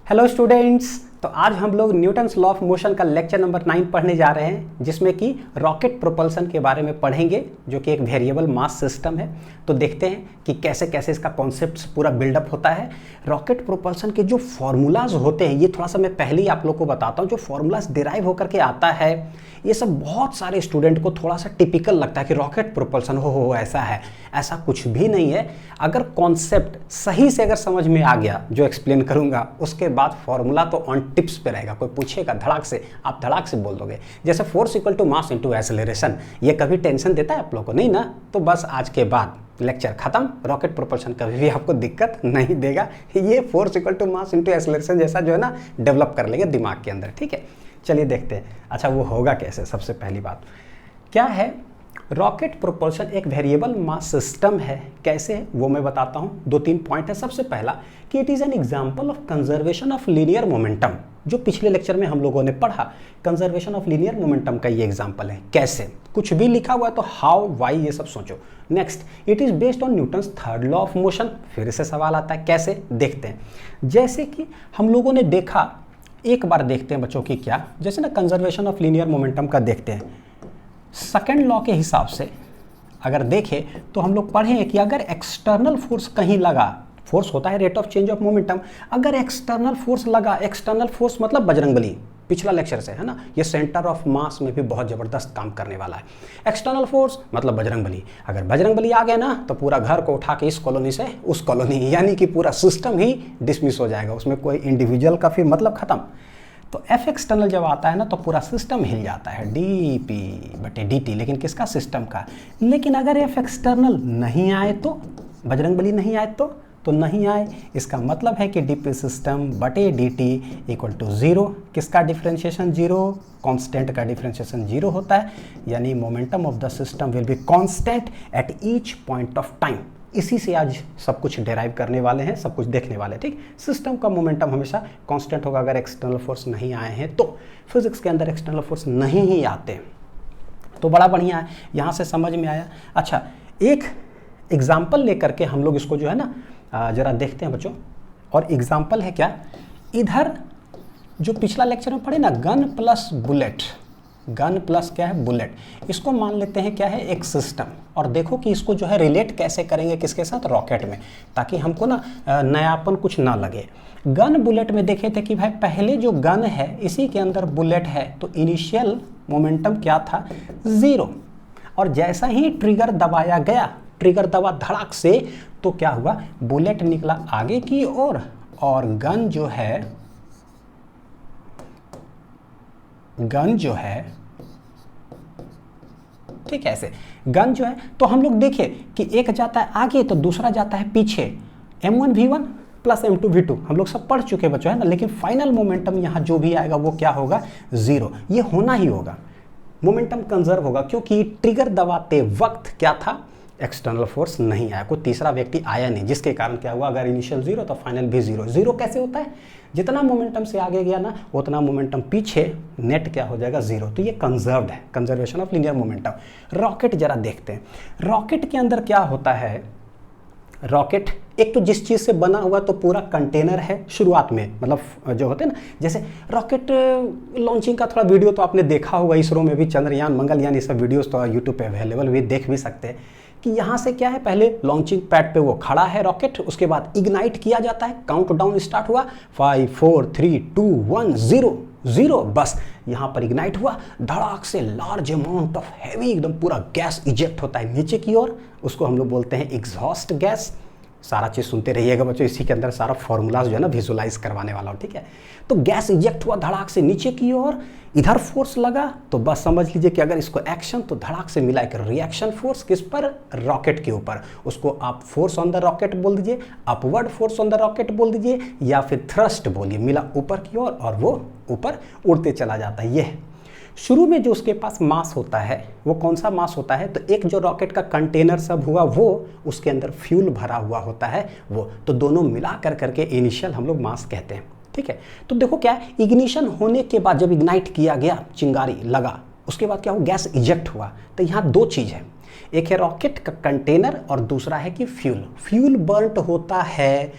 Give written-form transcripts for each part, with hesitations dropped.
Hello students. तो आज हम लोग न्यूटन्स लॉ ऑफ मोशन का लेक्चर नंबर 9 पढ़ने जा रहे हैं, जिसमें कि रॉकेट प्रोपल्सन के बारे में पढ़ेंगे, जो कि एक वेरिएबल मास सिस्टम है। तो देखते हैं कि कैसे कैसे इसका कॉन्सेप्ट पूरा बिल्डअप होता है। रॉकेट प्रोपल्सन के जो फॉर्मूलाज होते हैं, ये थोड़ा सा मैं पहले ही आप लोग को बताता हूँ। जो फॉर्मूलाज डिराइव होकर के आता है, ये सब बहुत सारे स्टूडेंट को थोड़ा सा टिपिकल लगता है कि रॉकेट प्रोपल्सन हो ऐसा है। ऐसा कुछ भी नहीं है। अगर कॉन्सेप्ट सही से अगर समझ में आ गया, जो एक्सप्लेन करूंगा, उसके बाद फॉर्मूला तो ऑन टिप्स पे रहेगा। कोई पूछेगा धड़ाक से, आप धड़ाक से बोल दोगे। जैसे force equal to mass into acceleration, ये कभी टेंशन देता है आप लोग को? नहीं ना। तो बस आज के बाद लेक्चर खत्म। रॉकेट प्रोपल्सन कभी भी आपको दिक्कत नहीं देगा। ये force equal to mass into acceleration जैसा जो है ना, डेवलप कर लेंगे दिमाग के अंदर। ठीक है, चलिए देखते हैं। अच्छा, वो होगा कैसे? सबसे पहली बात क्या है, रॉकेट प्रोपल्सन एक वेरिएबल मास सिस्टम है। कैसे है वो मैं बताता हूँ। 2-3 पॉइंट है। सबसे पहला कि it is an example of conservation of linear momentum, जो पिछले लेक्चर में हम लोगों ने पढ़ा। कंजर्वेशन ऑफ लीनियर मोमेंटम का ये एग्जांपल है। कैसे? कुछ भी लिखा हुआ है तो हाउ, वाई, ये सब सोचो। Next, it is based on Newton's third law of motion. फिर से सवाल आता है कैसे, देखते हैं। जैसे कि हम लोगों ने देखा, एक बार देखते हैं बच्चों की क्या, जैसे ना कंजर्वेशन ऑफ लीनियर मोमेंटम का देखते हैं। सेकेंड लॉ के हिसाब से अगर देखें तो हम लोग पढ़े हैं कि अगर एक्सटर्नल फोर्स कहीं लगा, फोर्स होता है rate of change of momentum, अगर एक्सटर्नल फोर्स लगा, एक्सटर्नल फोर्स मतलब बजरंगबली, पिछला लेक्चर से है ना, ये सेंटर ऑफ मास में भी बहुत ज़बरदस्त काम करने वाला है। एक्सटर्नल फोर्स मतलब बजरंगबली। अगर बजरंगबली आ गया ना, तो पूरा घर को उठा के इस कॉलोनी से उस कॉलोनी, यानी कि पूरा सिस्टम ही डिसमिस हो जाएगा। उसमें कोई इंडिविजुअल का फिर मतलब खत्म। तो एफ एक्सटर्नल जब आता है ना, तो पूरा सिस्टम हिल जाता है, डी पी बटे डी टी। लेकिन किसका? सिस्टम का। लेकिन अगर एफ एक्सटर्नल नहीं आए तो, बजरंगबली नहीं आए तो नहीं आए, इसका मतलब है कि डी पी सिस्टम बटे डी टी इक्वल टू 0। किसका डिफ्रेंशिएशन 0? कांस्टेंट का डिफ्रेंशिएशन 0 होता है, यानी momentum of the system will be constant at each point of time. इसी से आज सब कुछ डेराइव करने वाले हैं, सब कुछ देखने वाले हैं। ठीक, सिस्टम का मोमेंटम हमेशा कांस्टेंट होगा अगर एक्सटर्नल फोर्स नहीं आए हैं तो। फिजिक्स के अंदर एक्सटर्नल फोर्स नहीं ही आते तो बड़ा बढ़िया है, यहाँ से समझ में आया। अच्छा, एक एग्जाम्पल लेकर के हम लोग इसको जो है ना जरा देखते हैं बच्चों। और एग्जाम्पल है क्या, इधर जो पिछला लेक्चर में पढ़े ना, gun plus bullet, gun plus क्या है? बुलेट। इसको मान लेते हैं क्या है? एक सिस्टम। और देखो कि इसको जो है रिलेट कैसे करेंगे, किसके साथ? रॉकेट में, ताकि हमको ना नयापन कुछ ना लगे। गन बुलेट में देखे थे कि भाई पहले जो गन है इसी के अंदर बुलेट है, तो इनिशियल मोमेंटम क्या था? 0। और जैसा ही ट्रिगर दबाया गया, ट्रिगर दबा धड़ाक से, तो क्या हुआ? बुलेट निकला आगे की ओर, और गन जो है ठीक है, ऐसे गन जो है, तो हम लोग देखें कि एक जाता है आगे तो दूसरा जाता है पीछे। m1 v1 plus m2 v2 हम लोग सब पढ़ चुके बच्चों, है ना। लेकिन फाइनल मोमेंटम यहाँ जो भी आएगा वो क्या होगा? 0। ये होना ही होगा, मोमेंटम कंजर्व होगा, क्योंकि ट्रिगर दबाते वक्त क्या था? एक्सटर्नल फोर्स नहीं आया, कोई तीसरा व्यक्ति आया नहीं, जिसके कारण क्या हुआ? अगर इनिशियल 0 तो फाइनल भी 0। 0 कैसे होता है? जितना मोमेंटम से आगे गया ना, उतना मोमेंटम पीछे, नेट क्या हो जाएगा? 0। तो ये कंजर्व्ड है, conservation of linear momentum. Rocket जरा देखते हैं। रॉकेट के अंदर क्या होता है? रॉकेट एक तो जिस चीज़ से बना हुआ तो पूरा कंटेनर है शुरुआत में, मतलब जो होते हैं ना, जैसे रॉकेट लॉन्चिंग का थोड़ा वीडियो तो आपने देखा होगा, इसरो में भी चंद्रयान, मंगलयान, ये सब वीडियोस तो यूट्यूब पे अवेलेबल भी देख भी सकते हैं। कि यहाँ से क्या है, पहले लॉन्चिंग पैड पे वो खड़ा है रॉकेट, उसके बाद इग्नाइट किया जाता है, काउंटडाउन स्टार्ट हुआ, 5 4 3 2 1 0। बस यहाँ पर इग्नाइट हुआ, धड़ाक से लार्ज अमाउंट ऑफ हैवी एकदम पूरा गैस इजेक्ट होता है नीचे की ओर। उसको हम लोग बोलते हैं एग्जॉस्ट गैस। सारा चीज़ सुनते रहिएगा बच्चों, इसी के अंदर सारा फॉर्मूलाज जो है ना विजुलाइज करवाने वाला हूँ। ठीक है, तो गैस इजेक्ट हुआ धड़ाक से नीचे की ओर, इधर फोर्स लगा, तो बस समझ लीजिए कि अगर इसको एक्शन तो धड़ाक से मिला एक रिएक्शन फोर्स, किस पर? रॉकेट के ऊपर। उसको आप फोर्स ऑन द रॉकेट बोल दीजिए, upward force on the rocket बोल दीजिए, या फिर थ्रस्ट बोलिए। मिला ऊपर की ओर और वो ऊपर उड़ते चला जाता है। ये शुरू में जो उसके पास मास होता है वो कौन सा मास होता है? तो एक जो रॉकेट का कंटेनर सब हुआ वो, उसके अंदर फ्यूल भरा हुआ होता है वो, तो दोनों मिला कर करके इनिशियल हम लोग मास कहते हैं। ठीक है, तो देखो क्या है, इग्निशन होने के बाद जब इग्नाइट किया गया, चिंगारी लगा, उसके बाद क्या हुआ? गैस इजेक्ट हुआ। तो यहाँ दो चीज़ है, एक है रॉकेट का कंटेनर और दूसरा है कि फ्यूल। फ्यूल बर्न होता है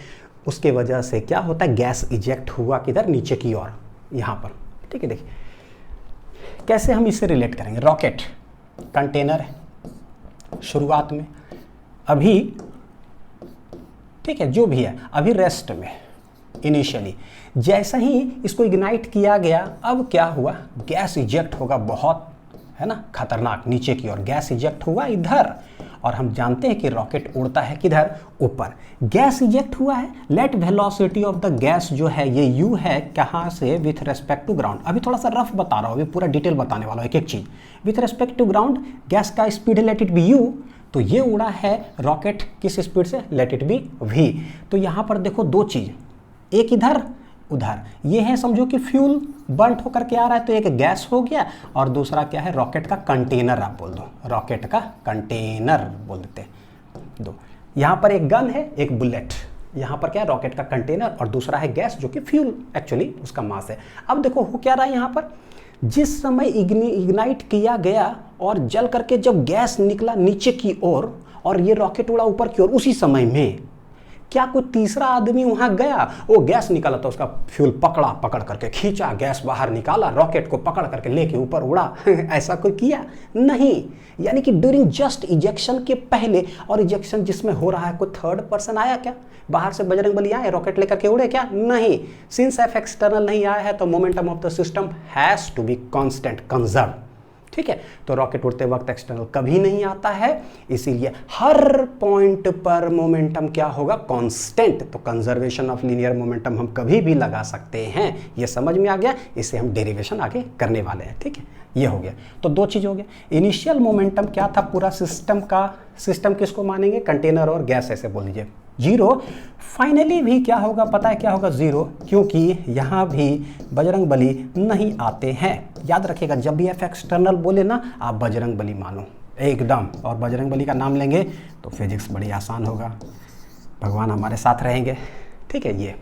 उसके वजह से क्या होता है, गैस इजेक्ट हुआ किधर, नीचे की ओर, यहाँ पर। ठीक है, देखिए कैसे हम इसे रिलेट करेंगे। रॉकेट कंटेनर है शुरुआत में, अभी ठीक है जो भी है अभी रेस्ट में इनिशियली, जैसा ही इसको इग्नाइट किया गया, अब क्या हुआ, गैस इजेक्ट होगा, बहुत है ना खतरनाक, नीचे की ओर गैस इजेक्ट हुआ इधर। और हम जानते हैं कि रॉकेट उड़ता है किधर, ऊपर। गैस इजेक्ट हुआ है, let velocity of the gas जो है ये u है, कहाँ से, विथ रेस्पेक्ट टू ग्राउंड। अभी थोड़ा सा रफ बता रहा हूँ, अभी पूरा डिटेल बताने वाला हूँ एक एक चीज। With respect to ground gas का speed let it be u, तो ये उड़ा है रॉकेट किस स्पीड से, लेट इट बी v। तो यहाँ पर देखो दो चीज, एक इधर उधर, ये है समझो कि फ्यूल बर्न होकर के आ रहा है, तो एक गैस हो गया, और दूसरा क्या है, रॉकेट का कंटेनर, आप बोल दो रॉकेट का कंटेनर बोल देते हैं दो। यहाँ पर एक गन है, एक बुलेट, यहाँ पर क्या है, रॉकेट का कंटेनर, और दूसरा है गैस जो कि फ्यूल एक्चुअली उसका मास है। अब देखो हो क्या रहा है यहाँ पर, जिस समय इग्नाइट किया गया और जल करके जब गैस निकला नीचे की ओर और ये रॉकेट उड़ा ऊपर की ओर, उसी समय में क्या कोई तीसरा आदमी वहां गया, वो गैस निकाला था, उसका फ्यूल पकड़ा, पकड़ करके खींचा, गैस बाहर निकाला, रॉकेट को पकड़ करके लेके ऊपर उड़ा ऐसा कोई किया नहीं। यानी कि ड्यूरिंग जस्ट इजेक्शन के पहले और इजेक्शन जिसमें हो रहा है, कोई थर्ड पर्सन आया क्या, बाहर से बजरंगबली आए रॉकेट लेकर के उड़े क्या, नहीं। सिंस एफ एक्सटर्नल नहीं आया है तो momentum of the system has to be constant, conserve. ठीक है, तो रॉकेट उड़ते वक्त एक्सटर्नल कभी नहीं आता है, इसीलिए हर पॉइंट पर मोमेंटम क्या होगा, कांस्टेंट। तो कंजर्वेशन ऑफ लीनियर मोमेंटम हम कभी भी लगा सकते हैं, ये समझ में आ गया, इससे हम डेरिवेशन आगे करने वाले हैं। ठीक है, ये हो गया, तो दो चीज हो गया। इनिशियल मोमेंटम क्या था पूरा सिस्टम का, सिस्टम किसको मानेंगे, कंटेनर और गैस ऐसे बोल लीजिए, जीरो। फाइनली भी क्या होगा पता है, क्या होगा, जीरो, क्योंकि यहाँ भी बजरंगबली नहीं आते हैं। याद रखिएगा जब भी एफ एक्सटर्नल बोले ना, आप बजरंगबली मानो एकदम, और बजरंगबली का नाम लेंगे तो फिजिक्स बड़ी आसान होगा, भगवान हमारे साथ रहेंगे। ठीक है, ये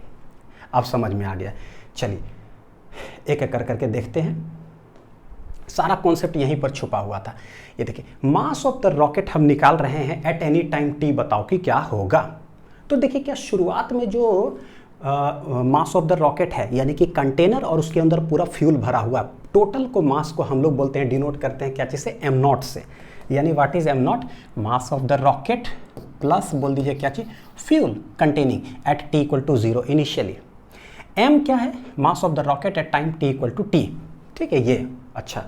अब समझ में आ गया। चलिए एक एक कर करके देखते हैं, सारा कॉन्सेप्ट यहीं पर छुपा हुआ था। ये देखिए, मास ऑफ द रॉकेट हम निकाल रहे हैं एट एनी टाइम t, बताओ कि क्या होगा। तो देखिए क्या शुरुआत में जो मास ऑफ द रॉकेट है, यानी कि कंटेनर और उसके अंदर पूरा फ्यूल भरा हुआ, टोटल को मास को हम लोग बोलते हैं, डिनोट करते हैं क्या चीज़ से, एम नॉट से। यानी what is M naught, mass of the rocket plus बोल दीजिए क्या चीज़, fuel containing at t equal to 0 initially. m क्या है, mass of the rocket at time t equal to t। ठीक है, ये अच्छा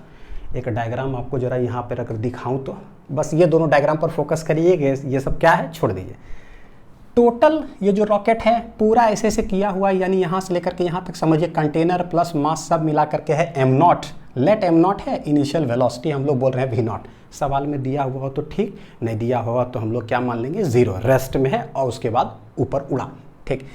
एक डायग्राम आपको जरा यहाँ पर अगर दिखाऊं तो, बस ये दोनों डायग्राम पर फोकस करिए, ये सब क्या है छोड़ दीजिए। टोटल ये जो रॉकेट है पूरा ऐसे ऐसे किया हुआ है, यानी यहाँ से लेकर के यहाँ तक समझिए कंटेनर प्लस मास सब मिला करके है m naught. Let m naught है, इनिशियल वेलोसिटी हम लोग बोल रहे हैं वी नॉट। सवाल में दिया हुआ हो तो ठीक, नहीं दिया हुआ तो हम लोग क्या मान लेंगे, जीरो, रेस्ट में है और उसके बाद ऊपर उड़ा। ठीक,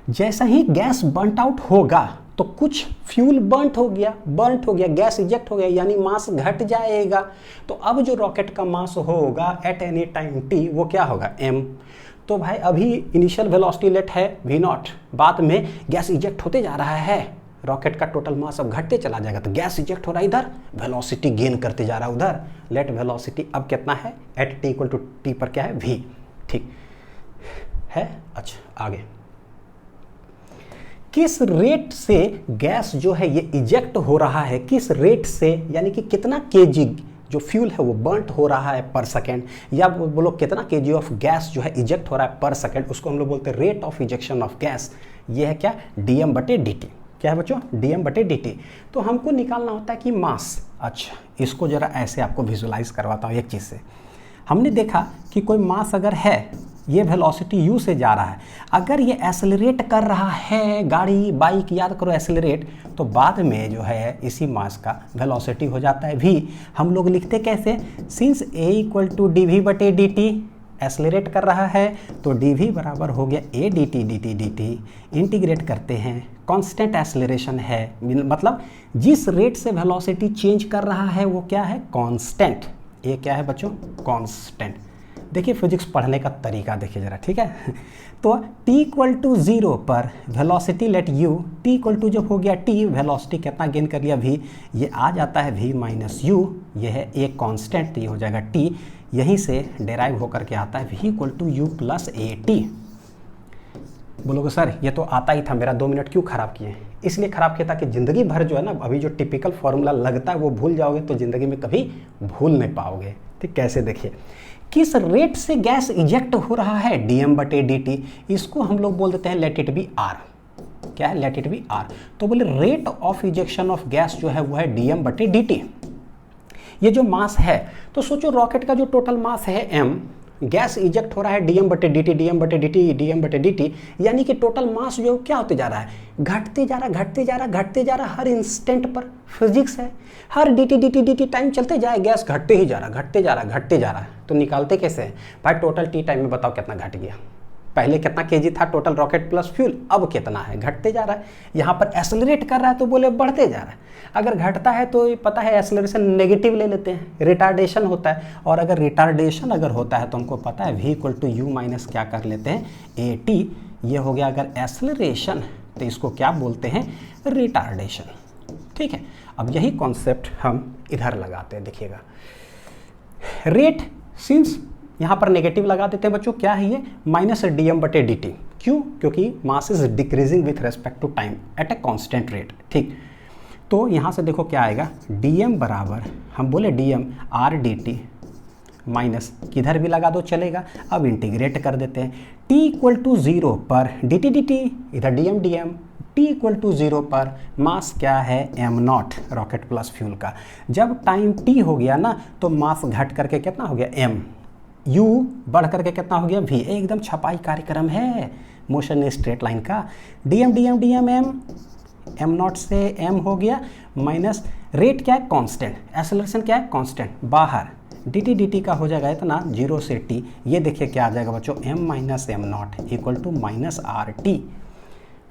जैसा ही गैस बर्नट आउट होगा तो कुछ फ्यूल बर्नट हो गया, गैस इजेक्ट हो गया, यानी मास घट जाएगा। तो अब जो रॉकेट का मास होगा एट एनी टाइम t, वो क्या होगा, m। तो भाई अभी इनिशियल वेलोसिटी लेट है v नॉट, बाद में गैस इजेक्ट होते जा रहा है, रॉकेट का टोटल मास अब घटते चला जाएगा, तो गैस इजेक्ट हो रहा है इधर, वेलोसिटी गेन करते जा रहा है उधर। लेट वेलोसिटी अब कितना है, at t equal to t पर क्या है, v। ठीक है, अच्छा आगे, किस रेट से गैस जो है ये इजेक्ट हो रहा है, किस रेट से, यानी कि कितना केजी जो फ्यूल है वो बर्नट हो रहा है पर सेकेंड, या बोलो कितना केजी ऑफ गैस जो है इजेक्ट हो रहा है पर सेकेंड, उसको हम लोग बोलते हैं rate of ejection of gas. ये है क्या, dm/dt। क्या है बच्चों, dm/dt। तो हमको निकालना होता है कि मास। अच्छा इसको जरा ऐसे आपको विजुलाइज करवाता हूँ एक चीज़ से। हमने देखा कि कोई मास अगर है, ये वेलोसिटी u से जा रहा है, अगर ये एक्सेलरेट कर रहा है, गाड़ी बाइक याद करो एक्सेलरेट, तो बाद में जो है इसी मास का वेलोसिटी हो जाता है v। हम लोग लिखते कैसे, since a equal to dv/dt, accelerate कर रहा है तो dv बराबर हो गया a dt, इंटीग्रेट करते हैं, कांस्टेंट एक्सेलरेशन है, मतलब जिस रेट से वेलोसिटी चेंज कर रहा है वो क्या है, कांस्टेंट। ये क्या है बच्चों, कांस्टेंट। देखिए फिजिक्स पढ़ने का तरीका देखिए जरा, ठीक है। तो t इक्वल टू 0 पर velocity let u, t equal to जब हो गया t, वेलोसिटी कितना गेन कर लिया v, ये आ जाता है v माइनस u, ये है एक कांस्टेंट, ये हो जाएगा t, यहीं से डेराइव होकर के आता है v equal to u plus a t। बोलोगे सर ये तो आता ही था, मेरा 2 मिनट क्यों ख़राब किए? इसलिए ख़राब किया ताकि ज़िंदगी भर जो है ना, अभी जो टिपिकल फार्मूला लगता है वो भूल जाओगे तो ज़िंदगी में कभी भूल नहीं पाओगे। ठीक, कैसे देखिए, किस रेट से गैस इजेक्ट हो रहा है, dm/dt, इसको हम लोग बोल देते हैं लेट इट बी आर। क्या है? Let it be r. तो बोले rate of ejection of gas जो है वो है dm/dt। ये जो मास है, तो सोचो रॉकेट का जो टोटल मास है m, गैस इजेक्ट हो रहा है dm/dt, dm/dt, dm/dt, यानी कि टोटल मास जो क्या होते जा रहा है, घटते जा रहा, घटते जा रहा, घटते जा रहा हर इंस्टेंट पर। फिजिक्स है, हर dt टाइम चलते जाए, गैस घटते ही जा रहा, घटते जा रहा, घटते जा रहा है। तो निकालते कैसे हैं भाई? टोटल टी टाइम में बताओ कितना घट गया। पहले कितना केजी था टोटल रॉकेट प्लस फ्यूल, अब कितना है? घटते जा रहा है। यहाँ पर एक्सेलरेट कर रहा है तो बोले बढ़ते जा रहा है। अगर घटता है तो पता है एक्सेलरेशन नेगेटिव ले लेते हैं, रिटार्डेशन होता है। और अगर रिटार्डेशन अगर होता है तो हमको पता है v = u माइनस क्या कर लेते हैं, at। ये हो गया अगर एक्सेलरेशन, तो इसको क्या बोलते हैं? रिटार्डेशन। ठीक है, अब यही कॉन्सेप्ट हम इधर लगाते हैं। देखिएगा, रेट सिंस यहाँ पर नेगेटिव लगा देते हैं बच्चों, क्या है ये? -dm/dt। क्यों? क्योंकि mass is decreasing with respect to time at a constant rate. ठीक, तो यहाँ से देखो क्या आएगा, dm बराबर, हम बोले dm r/dt माइनस, किधर भी लगा दो चलेगा। अब इंटीग्रेट कर देते हैं, t = 0 पर dt, इधर dm, t = 0 पर मास क्या है? m0, रॉकेट प्लस फ्यूल का। जब टाइम t हो गया ना, तो मास घट करके कितना हो गया? m, u बढ़ करके कितना हो गया? v। एकदम छपाई कार्यक्रम है मोशन स्ट्रेट लाइन का। dm m, m0 से m हो गया, माइनस रेट क्या है? कांस्टेंट, एक्सेलरेशन क्या है? कांस्टेंट, बाहर dt का हो जाएगा इतना 0 से t। ये देखिए क्या आ जाएगा बच्चों, m - m0 = -rt।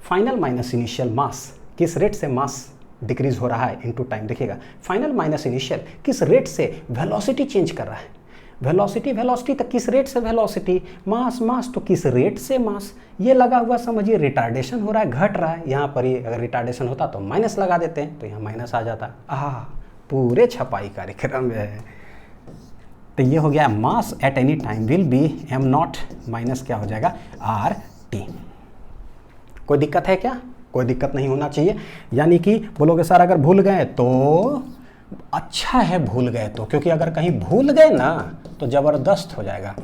Final minus initial mass, किस रेट से मास डिक्रीज हो रहा है इनटू टाइम। देखिएगा, फाइनल माइनस इनिशियल, किस रेट से वेलोसिटी चेंज कर रहा है। वेलोसिटी तक किस रेट से वेलोसिटी, मास तो किस रेट से मास। ये लगा हुआ समझिए रिटार्डेशन हो रहा है, घट रहा है। यहाँ पर ही अगर रिटार्डेशन होता तो माइनस लगा देते हैं, तो यहाँ माइनस आ जाता। पूरे छपाई कार्यक्रम है। तो ये हो गया mass at any time will be m0 minus क्या हो जाएगा? rt। कोई दिक्कत है क्या? कोई दिक्कत नहीं होना चाहिए। यानी कि बोलोगे सर अगर भूल गए तो अच्छा है, भूल गए तो, क्योंकि अगर कहीं भूल गए ना तो ज़बरदस्त हो जाएगा।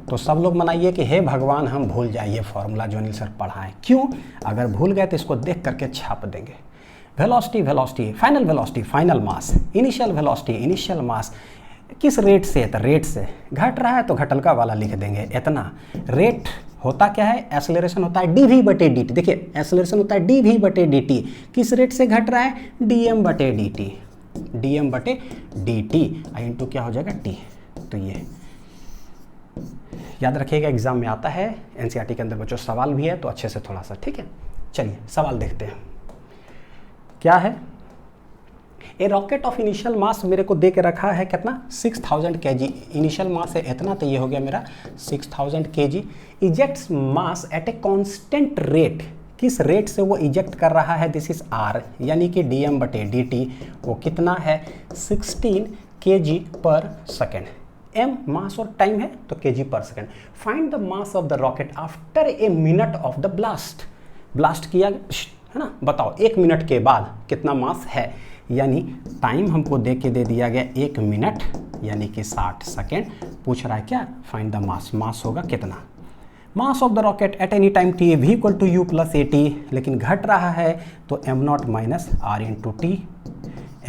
तो सब लोग मनाइए कि हे भगवान हम भूल जाइए फॉर्मूला जो अनिल सर पढ़ाएं। क्यों? अगर भूल गए तो इसको देख करके छाप देंगे। वेलोसिटी, फाइनल वेलोसिटी, फाइनल मास, इनिशियल वेलोसिटी, इनिशियल मास, किस रेट से? तो रेट से घट रहा है तो घटलका वाला लिख देंगे इतना। रेट होता क्या है? एक्सेलरेशन होता है dv/dt। देखिए एक्सेलरेशन होता है dv/dt, किस रेट से घट रहा है? dm/dt, dm/dt इंटू क्या हो जाएगा? t। तो ये याद रखिएगा, एग्जाम में आता है, एनसीईआरटी के अंदर बच्चों सवाल भी है, तो अच्छे से थोड़ा सा। ठीक है, चलिए सवाल देखते हैं क्या है। ए रॉकेट ऑफ इनिशियल मास मेरे को दे के रखा है कितना? 6000 kg। इनिशियल मास है इतना, तो ये हो गया मेरा 6000 kg। Ejects mass at a constant rate, किस रेट से वो इजेक्ट कर रहा है? दिस इज r, यानी कि dm/dt वो कितना है? 16 kg पर सेकेंड। m मास और टाइम है तो kg per second. Find the mass of the rocket after a minute of the blast. Blast किया है ना, बताओ 1 मिनट के बाद कितना मास है। यानी टाइम हमको दे के दे दिया गया 1 मिनट, यानी कि 60 सेकेंड। पूछ रहा है क्या? Find the mass. मास होगा कितना? मास of the rocket at any time t v = u + at, लेकिन घट रहा है तो m0 minus r into T,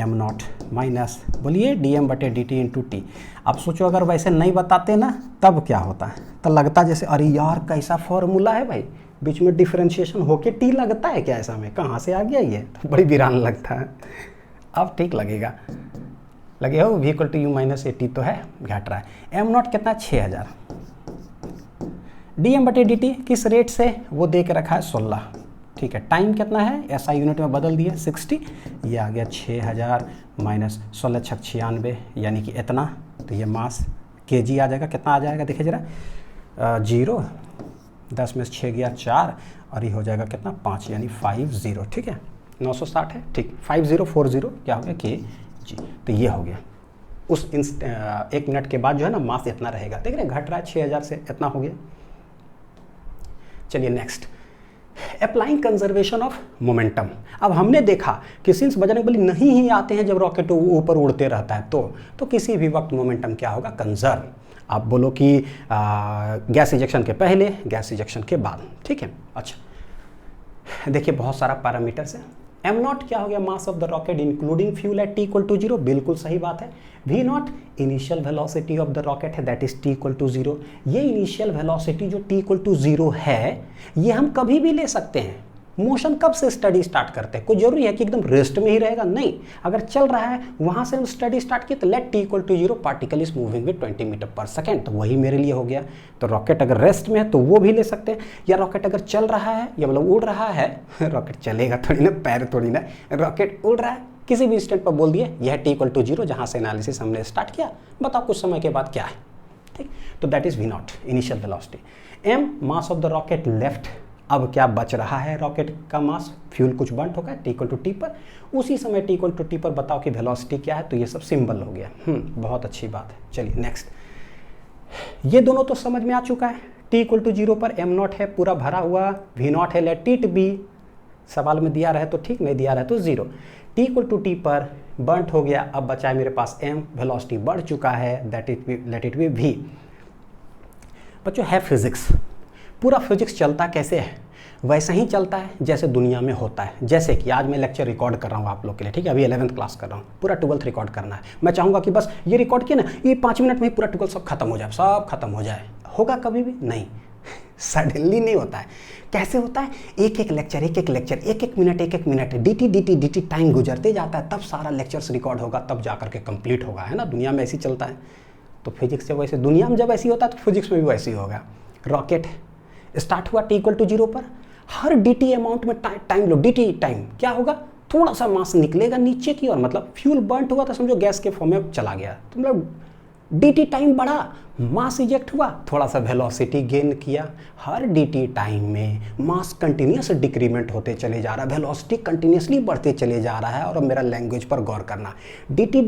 m0 minus बोलिए dm/dt इंटू टी। अब सोचो अगर वैसे नहीं बताते ना तब क्या होता है? तो लगता जैसे अरे यार कैसा फॉर्मूला है भाई, बीच में डिफरेंशिएशन होके टी लगता है क्या? ऐसा में कहाँ से आ गया ये? तो बड़ी वीरान लगता है। अब ठीक लगेगा, लगे हो v = u - at तो है, घट रहा है। m0 कितना? 6000। dm/dt किस रेट से? वो दे के रखा है 16। ठीक है, टाइम कितना है? SI यूनिट में बदल दिए 60, ये आ गया 6000 माइनस 16 × 96, यानी कि इतना। तो ये मास kg आ जाएगा, कितना आ जाएगा देखिए जरा, 0, 10 में से 6 गया 4, और ये हो जाएगा कितना? 5, यानी 50। ठीक है, 960 है। ठीक, 5040 क्या हो गया? kg। तो ये हो गया। उस 1 मिनट के बाद जो है ना मास इतना रहेगा। देख रहे हैं घट रहा है 6000 से इतना हो गया। चलिए next, applying conservation of momentum. अब हमने देखा कि सिंस बजरंगबली नहीं ही आते हैं जब रॉकेट ऊपर उड़ते रहता है तो किसी भी वक्त मोमेंटम क्या होगा, कंजर्व। आप बोलो कि गैस इजेक्शन के पहले, गैस इजेक्शन के बाद, ठीक है। अच्छा देखिए बहुत सारा पैरामीटर्स है। एम नॉट क्या हो गया, mass of the rocket including fuel at T equal to 0, बिल्कुल सही बात है। V naught initial velocity of the rocket है, that is T equal to 0। ये इनिशियल वेलोसिटी जो टी इक्वल टू 0 है ये हम कभी भी ले सकते हैं। मोशन कब से स्टडी स्टार्ट करते हैं, कोई जरूरी है कि एकदम रेस्ट में ही रहेगा, नहीं। अगर चल रहा है वहां से हम स्टडी स्टार्ट किए तो let t equal to 0 particle is moving with 20 metre per second, तो वही मेरे लिए हो गया। तो रॉकेट अगर रेस्ट में है तो वो भी ले सकते हैं, या रॉकेट अगर चल रहा है या मतलब उड़ रहा है रॉकेट चलेगा थोड़ी ना, पैर थोड़ी ना, रॉकेट उड़ रहा है किसी भी इंस्टेंट पर बोल दिए यह टी इक्वल टू 0 जहां से एनालिसिस हमने स्टार्ट किया, बताओ कुछ समय के बाद क्या है, ठीक। तो that is v naught initial velocity. M mass of the rocket left, अब क्या बच रहा है रॉकेट का मास, फ्यूल कुछ बर्न होगा टी इक्वल टू टी पर, उसी समय टी इक्वल टू टी पर बताओ कि वेलोसिटी क्या है, तो ये सब सिंबल हो गया। बहुत अच्छी बात है। चलिए नेक्स्ट, ये दोनों तो समझ में आ चुका है। टी इक्वल टू 0 पर एम नॉट है पूरा भरा हुआ, वी नॉट है, लेट इट बी, सवाल में दिया रहे तो ठीक, नहीं दिया रहे तो 0। टी इक्वल टू टी पर बर्न हो गया, अब बचा है मेरे पास एम, वेलोसिटी बढ़ चुका है, लेट इट बी वी। बच्चों है फिजिक्स, पूरा फिजिक्स चलता कैसे है, वैसा ही चलता है जैसे दुनिया में होता है। जैसे कि आज मैं लेक्चर रिकॉर्ड कर रहा हूँ आप लोग के लिए, ठीक है, अभी 11th क्लास कर रहा हूँ, पूरा 12th रिकॉर्ड करना है। मैं चाहूँगा कि बस ये रिकॉर्ड किया ना, ये 5 मिनट में ही पूरा 12 सब खत्म हो जाए, सब खत्म हो जाए। होगा कभी भी नहीं, सडनली नहीं होता है। कैसे होता है, एक एक लेक्चर, एक एक मिनट डी टी टाइम गुजरते जाता है, तब सारा लेक्चर्स रिकॉर्ड होगा, तब जा करके कंप्लीट होगा, है ना। दुनिया में ऐसी चलता है। तो फिजिक्स जब वैसे, दुनिया में जब ऐसी होता है तो फिजिक्स में भी वैसे ही होगा। रॉकेट स्टार्ट हुआ टी इक्वल टू 0 पर, हर डी टी अमाउंट में टाइम लो, डी टी टाइम क्या होगा, थोड़ा सा मास निकलेगा नीचे की ओर, मतलब फ्यूल बर्न हुआ तो समझो गैस के फॉर्म में चला गया, तो मतलब डी टी टाइम बढ़ा, मास इजेक्ट हुआ, थोड़ा सा वेलोसिटी गेन किया। हर डी टी टाइम में मास कंटिन्यूस डिक्रीमेंट होते चले जा रहा है, वेलोसिटी कंटिन्यूसली बढ़ते चले जा रहा है। और अब मेरा लैंग्वेज पर गौर करना, डी टी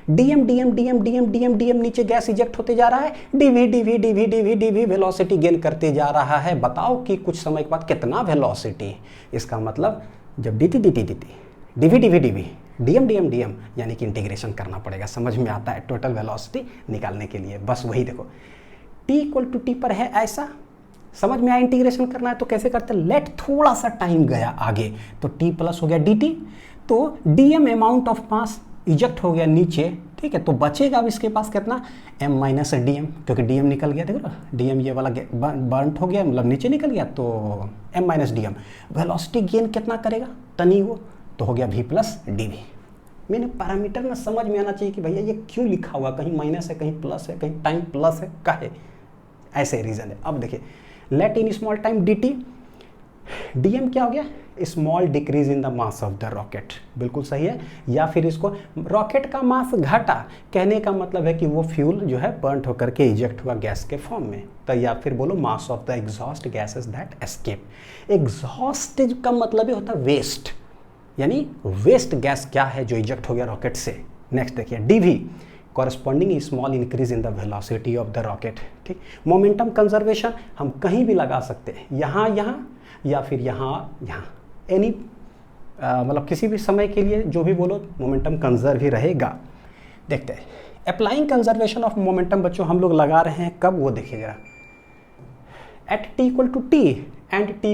डीएम नीचे गैस इजेक्ट होते जा रहा है, डीवी वेलोसिटी गेन करते जा रहा है। बताओ कि कुछ समय के बाद कितना वेलोसिटी, इसका मतलब जब डीवी डीएम यानी कि इंटीग्रेशन करना पड़ेगा, समझ में आता है टोटल वेलोसिटी निकालने के लिए। बस वही देखो, टी इक्वल टू टी पर है ऐसा, समझ में आया इंटीग्रेशन करना है तो कैसे करते हैं, लेट थोड़ा सा टाइम गया आगे तो टी प्लस हो गया dt, तो DM amount of mass eject हो गया नीचे, ठीक है। तो बचेगा अब इसके पास कितना, m माइनस डी एम, क्योंकि डी एम निकल गया, देखो डीएम ये वाला बर्न हो गया, मतलब नीचे निकल गया, तो m minus d m. Velocity gain कितना करेगा, तनी वो, तो हो गया v प्लस डी वी। मैंने पैरामीटर में समझ में आना चाहिए कि भैया ये क्यों लिखा हुआ, कहीं माइनस है, कहीं प्लस है, कहीं टाइम प्लस है, काहे, ऐसे रीजन है। अब देखिए, let in small time d t, d m क्या हो गया, small decrease in the mass of the rocket, बिल्कुल सही है। या फिर इसको रॉकेट का मास घटा, कहने का मतलब है कि वो फ्यूल जो है बर्न होकर के इजेक्ट हुआ गैस के फॉर्म में, तो या फिर बोलो मास of the exhaust gases that escape. Exhaust का मतलब ही होता है वेस्ट, यानी वेस्ट गैस क्या है जो इजेक्ट हो गया रॉकेट से। नेक्स्ट देखिए, d v corresponding small increase in the velocity of the rocket, ठीक। मोमेंटम कंजर्वेशन हम कहीं भी लगा सकते हैं, यहाँ या फिर यहाँ, एनी मतलब किसी भी समय के लिए जो भी बोलो मोमेंटम कंजर्व ही रहेगा। देखते हैं, अप्लाइंग कंजर्वेशन ऑफ मोमेंटम बच्चों हम लोग लगा रहे हैं कब, वो देखिएगा, at T equal to t and t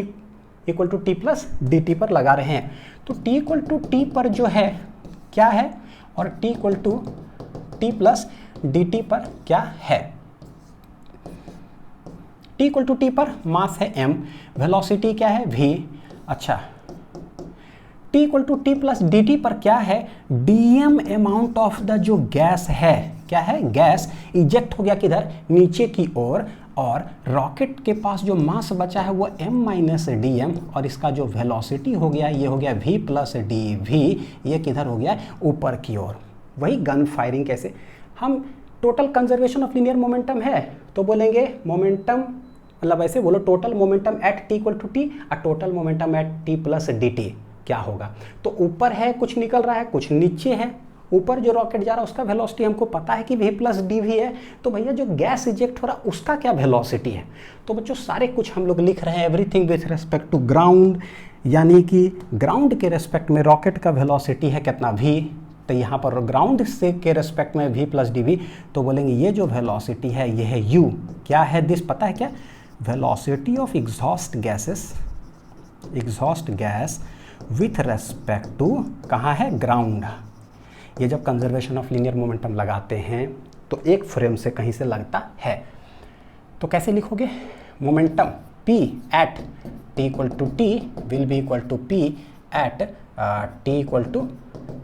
equal to t plus D t पर लगा रहे हैं। तो टी इक्वल टू टी पर जो है क्या है, और t equal to t plus D t पर क्या है। टी इक्वल टू टी पर मास है m, वेलोसिटी क्या है v। अच्छा, t equal to t plus D t पर क्या है, डीएम अमाउंट ऑफ द जो गैस है, क्या है, गैस इजेक्ट हो गया किधर, नीचे की ओर, और रॉकेट के पास जो मास बचा है वो m माइनस डी एम, और इसका जो वेलोसिटी हो गया ये हो गया v प्लस डी वी, ये किधर हो गया, ऊपर की ओर। वही गन फायरिंग कैसे, हम total conservation of linear momentum है तो बोलेंगे मोमेंटम, मतलब ऐसे बोलो total momentum at T equal to T और total momentum at T plus D T क्या होगा। तो ऊपर है कुछ निकल रहा है, कुछ नीचे है, ऊपर जो रॉकेट जा रहा है उसका वेलोसिटी हमको पता है कि v प्लस डी वी है, तो भैया जो गैस इजेक्ट हो रहा है उसका क्या वेलोसिटी है। तो बच्चों सारे कुछ हम लोग लिख रहे हैं everything with respect to ground, यानी कि ग्राउंड के रेस्पेक्ट में रॉकेट का वेलोसिटी है कितना v, तो यहाँ पर ग्राउंड से के रेस्पेक्ट में v प्लस डी वी, तो बोलेंगे ये जो वेलोसिटी है ये है u। क्या है दिस, पता है क्या, velocity of exhaust gases, exhaust gas with respect to कहाँ है, ग्राउंड। ये जब कंजर्वेशन ऑफ लीनियर मोमेंटम लगाते हैं तो एक फ्रेम से कहीं से लगता है, तो कैसे लिखोगे, momentum p at t equal to t will be equal to p at t equal to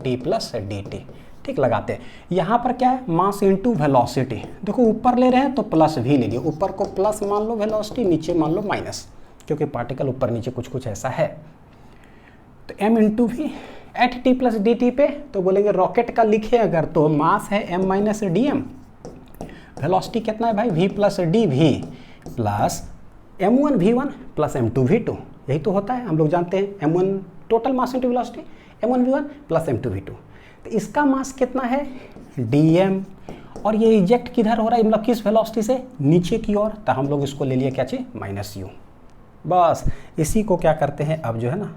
t plus D t. ठीक, लगाते हैं। यहाँ पर क्या है, मास इनटू वेलोसिटी। देखो ऊपर ले रहे हैं तो प्लस v लीजिए, ऊपर को प्लस मान लो वेलोसिटी, नीचे मान लो माइनस, क्योंकि पार्टिकल ऊपर नीचे कुछ कुछ ऐसा है। तो m into v at T plus D t पे, तो बोलेंगे रॉकेट का लिखे अगर तो मास है m minus d m, velocity कितना है भाई v plus d v plus m1 v1 plus m2 v2, यही तो होता है, हम लोग जानते हैं m1 total mass into velocity, m1 v1 plus m2 v2। तो इसका मास कितना है dm, और ये इजेक्ट किधर हो रहा है, मतलब किस वेलोसिटी से, नीचे की ओर, तो हम लोग इसको ले लिया क्या चाहिए, माइनस u। बस इसी को क्या करते हैं अब जो है ना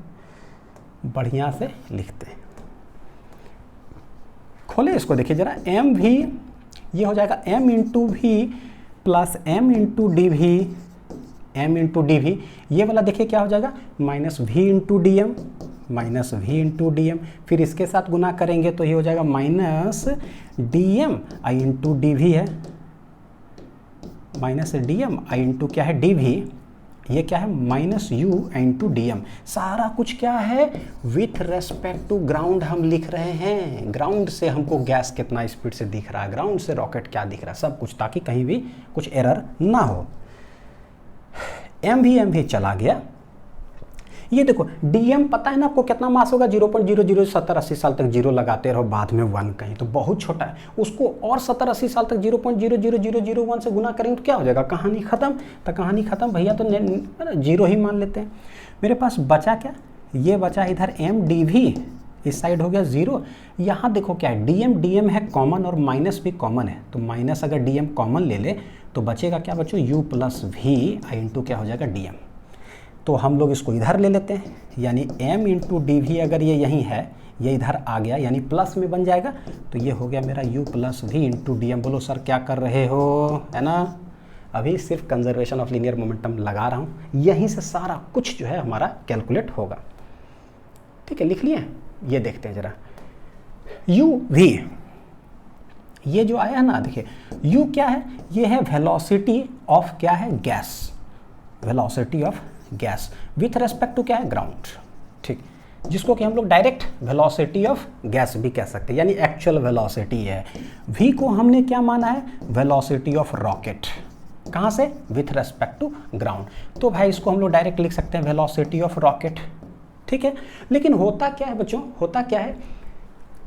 बढ़िया से लिखते हैं। खोले इसको, देखिए जरा, एम भी ये हो जाएगा m into v plus m into d v, m into d v, ये वाला देखिए क्या हो जाएगा, minus v into D m, minus v into D m, फिर इसके साथ गुना करेंगे तो ये हो जाएगा minus d m i into d v है, minus d m i into क्या है डी वी, ये क्या है minus u into D m. सारा कुछ क्या है, विथ रेस्पेक्ट टू ग्राउंड हम लिख रहे हैं। ग्राउंड से हमको गैस कितना स्पीड से दिख रहा है, ग्राउंड से रॉकेट क्या दिख रहा है, सब कुछ, ताकि कहीं भी कुछ एरर ना हो। एम भी चला गया। ये देखो डीएम पता है ना आपको कितना मास होगा, 0.0070-80 साल तक जीरो लगाते रहो, बाद में 1 कहीं, तो बहुत छोटा है, उसको और 70-80 साल तक 0.00001 से गुना करेंगे तो क्या हो जाएगा, कहानी खत्म। तो कहानी खत्म भैया, तो जीरो ही मान लेते हैं। मेरे पास बचा क्या, ये बचा इधर एम डी वी, इस साइड हो गया 0। यहाँ देखो क्या है, डीएम है कॉमन और माइनस भी कॉमन है, तो माइनस अगर डीएम कॉमन ले ले तो बचेगा क्या बच्चों, u plus v i into क्या हो जाएगा डीएम। तो हम लोग इसको इधर ले लेते हैं, यानी m इंटू डी वी अगर ये यहीं है, ये इधर आ गया यानी प्लस में बन जाएगा, तो ये हो गया मेरा u plus we into D M. बोलो सर क्या कर रहे हो, है ना, अभी सिर्फ कंजर्वेशन ऑफ लीनियर मोमेंटम लगा रहा हूँ, यहीं से सारा कुछ जो है हमारा कैलकुलेट होगा। ठीक है, लिख लिए, ये देखते हैं जरा, u v ये जो आया है ना, देखिए u क्या है, ये है वेलोसिटी ऑफ क्या है, gas, velocity of gas with respect to क्या है, ग्राउंड। ठीक, जिसको कि हम लोग डायरेक्ट वेलोसिटी ऑफ गैस भी कह सकते हैं, यानी एक्चुअल वेलोसिटी है। v को हमने क्या माना है, वेलोसिटी ऑफ रॉकेट, कहाँ से, विथ रेस्पेक्ट टू ग्राउंड। तो भाई इसको हम लोग डायरेक्ट लिख सकते हैं वेलोसिटी ऑफ रॉकेट। ठीक है, लेकिन होता क्या है बच्चों, होता क्या है,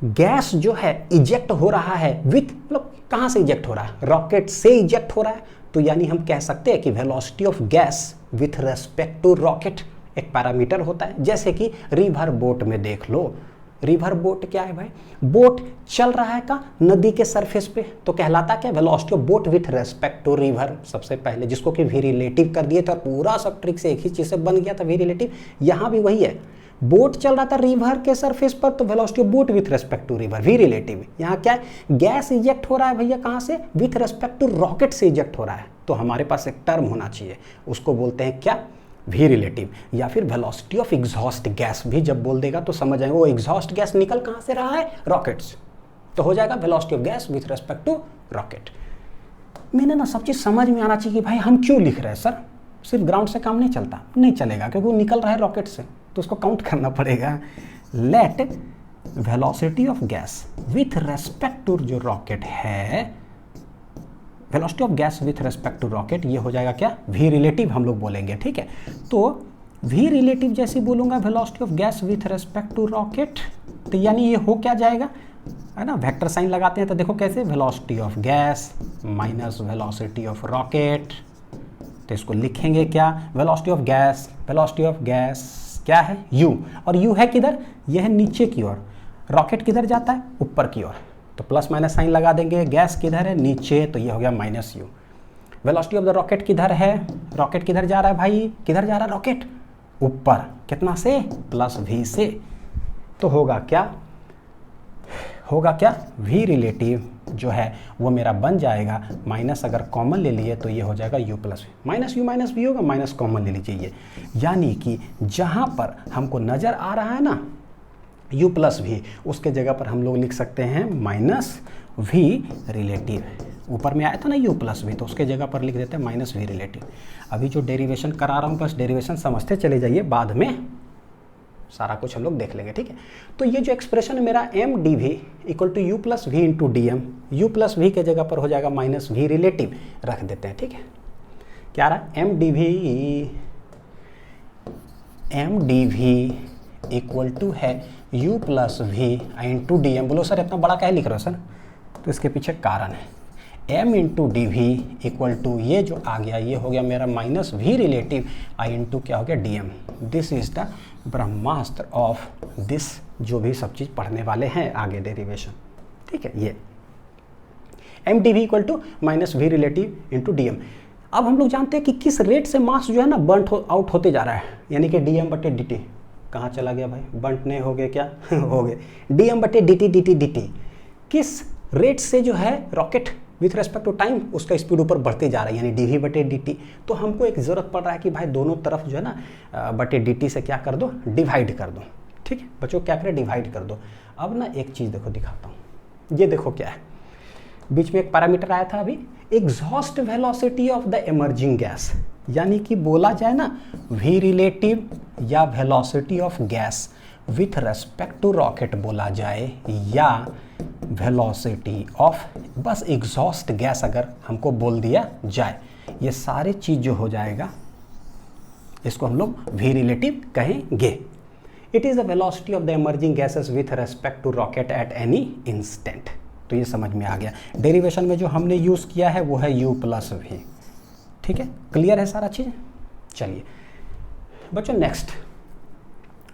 गैस जो है इजेक्ट हो रहा है विथ, मतलब कहाँ से इजेक्ट हो रहा है, रॉकेट से इजेक्ट हो रहा है, तो यानी हम कह सकते हैं कि velocity of gas with respect to rocket एक पैरामीटर होता है। जैसे कि रिवर बोट में देख लो, रिवर बोट क्या है भाई, बोट चल रहा है का नदी के सरफेस पे, तो कहलाता क्या, velocity of boat with respect to river, सबसे पहले जिसको कि वी रिलेटिव कर दिए थे, और पूरा सब ट्रिक से एक ही चीज से बन गया था वी रिलेटिव। यहाँ भी वही है, बोट चल रहा था रिवर के सरफेस पर, तो velocity of boat with respect to river, v relative. यहाँ क्या है, गैस इजेक्ट हो रहा है भैया कहाँ से, विथ रेस्पेक्ट टू रॉकेट से इजेक्ट हो रहा है, तो हमारे पास एक टर्म होना चाहिए, उसको बोलते हैं क्या, वी रिलेटिव, या फिर वेलोसिटी ऑफ एग्जॉस्ट गैस भी जब बोल देगा तो समझ आएंगे वो एग्जॉस्ट गैस निकल कहाँ से रहा है, रॉकेट्स, तो हो जाएगा velocity of gas with respect to rocket. मैंने ना सब चीज़ समझ में आना चाहिए कि भाई हम क्यों लिख रहे हैं सर, सिर्फ ग्राउंड से काम नहीं चलता, नहीं चलेगा, क्योंकि वो निकल रहा है रॉकेट से, तो उसको काउंट करना पड़ेगा। Let velocity of gas with respect to जो रॉकेट है, velocity of gas with respect to rocket, ये हो जाएगा क्या, वी रिलेटिव हम लोग बोलेंगे। ठीक है, तो वी रिलेटिव जैसे बोलूँगा velocity of gas with respect to rocket, तो यानी ये हो क्या जाएगा, है ना, वेक्टर साइन लगाते हैं तो देखो कैसे, velocity of gas minus velocity of rocket, तो इसको लिखेंगे क्या, velocity of gas, velocity of gas क्या है u, और u है किधर, यह है नीचे की ओर, रॉकेट किधर जाता है, ऊपर की ओर, तो प्लस माइनस साइन लगा देंगे। गैस किधर है, नीचे, तो ये हो गया minus you. Velocity of the rocket किधर है, रॉकेट किधर जा रहा है भाई, किधर जा रहा है रॉकेट, ऊपर, कितना से, प्लस v से। तो होगा क्या, होगा क्या, v रिलेटिव जो है वो मेरा बन जाएगा, माइनस अगर कॉमन ले लिए तो ये हो जाएगा u plus v, minus v होगा, माइनस कॉमन ले लीजिए ये। यानी कि जहाँ पर हमको नज़र आ रहा है ना u प्लस वी, उसके जगह पर हम लोग लिख सकते हैं माइनस v रिलेटिव। ऊपर में आया था ना u प्लस वी, तो उसके जगह पर लिख देते हैं माइनस v रिलेटिव। अभी जो डेरिवेशन करा रहा हूँ बस डेरिवेशन समझते चले जाइए, बाद में सारा कुछ हम लोग देख लेंगे, ठीक है। तो ये जो एक्सप्रेशन है मेरा m D we equal to u plus we into D m, u plus v के जगह पर हो जाएगा माइनस वी रिलेटिव, रख देते हैं, ठीक है। क्या रहा, M D we equal to है U plus we into D M. बोलो सर इतना बड़ा क्या लिख रहे हो सर, तो इसके पीछे कारण है। m into d we equal to ये जो आ गया ये हो गया मेरा minus v relative i into क्या हो गया d m. This is the brahmastra of this, जो भी सब चीज़ पढ़ने वाले हैं आगे डेरिवेशन, ठीक है। ये m D we equal to minus v relative into D m. अब हम लोग जानते हैं कि किस रेट से मास जो है ना बर्न आउट होते जा रहा है, यानी कि डी एम बटे डी टी। कहाँ चला गया भाई, बंट नहीं हो गए क्या हो गए, डी एम बटे d t d t d t. किस रेट से जो है rocket with respect to time उसका स्पीड ऊपर बढ़ते जा रहा है, यानी डी वी बटे डी टी। तो हमको एक ज़रूरत पड़ रहा है कि भाई दोनों तरफ जो है ना बटे डी टी से क्या कर दो, डिवाइड कर दो, ठीक है बच्चों। क्या करें, डिवाइड कर दो। अब ना एक चीज़ देखो दिखाता हूँ, ये देखो क्या है, बीच में एक पैरामीटर आया था अभी, exhaust velocity of the emerging gas, यानी कि बोला जाए ना वी रिलेटिव या velocity of gas with respect to rocket बोला जाए, या वेलोसिटी ऑफ बस एग्जॉस्ट गैस अगर हमको बोल दिया जाए, ये सारे चीज़ जो हो जाएगा इसको हम लोग वी रिलेटिव कहेंगे। It is the velocity of the emerging gases with respect to rocket at any instant. तो ये समझ में आ गया। डेरिवेशन में जो हमने यूज़ किया है वो है u प्लस वी, ठीक है, क्लियर है सारा चीज़। चलिए बच्चों नेक्स्ट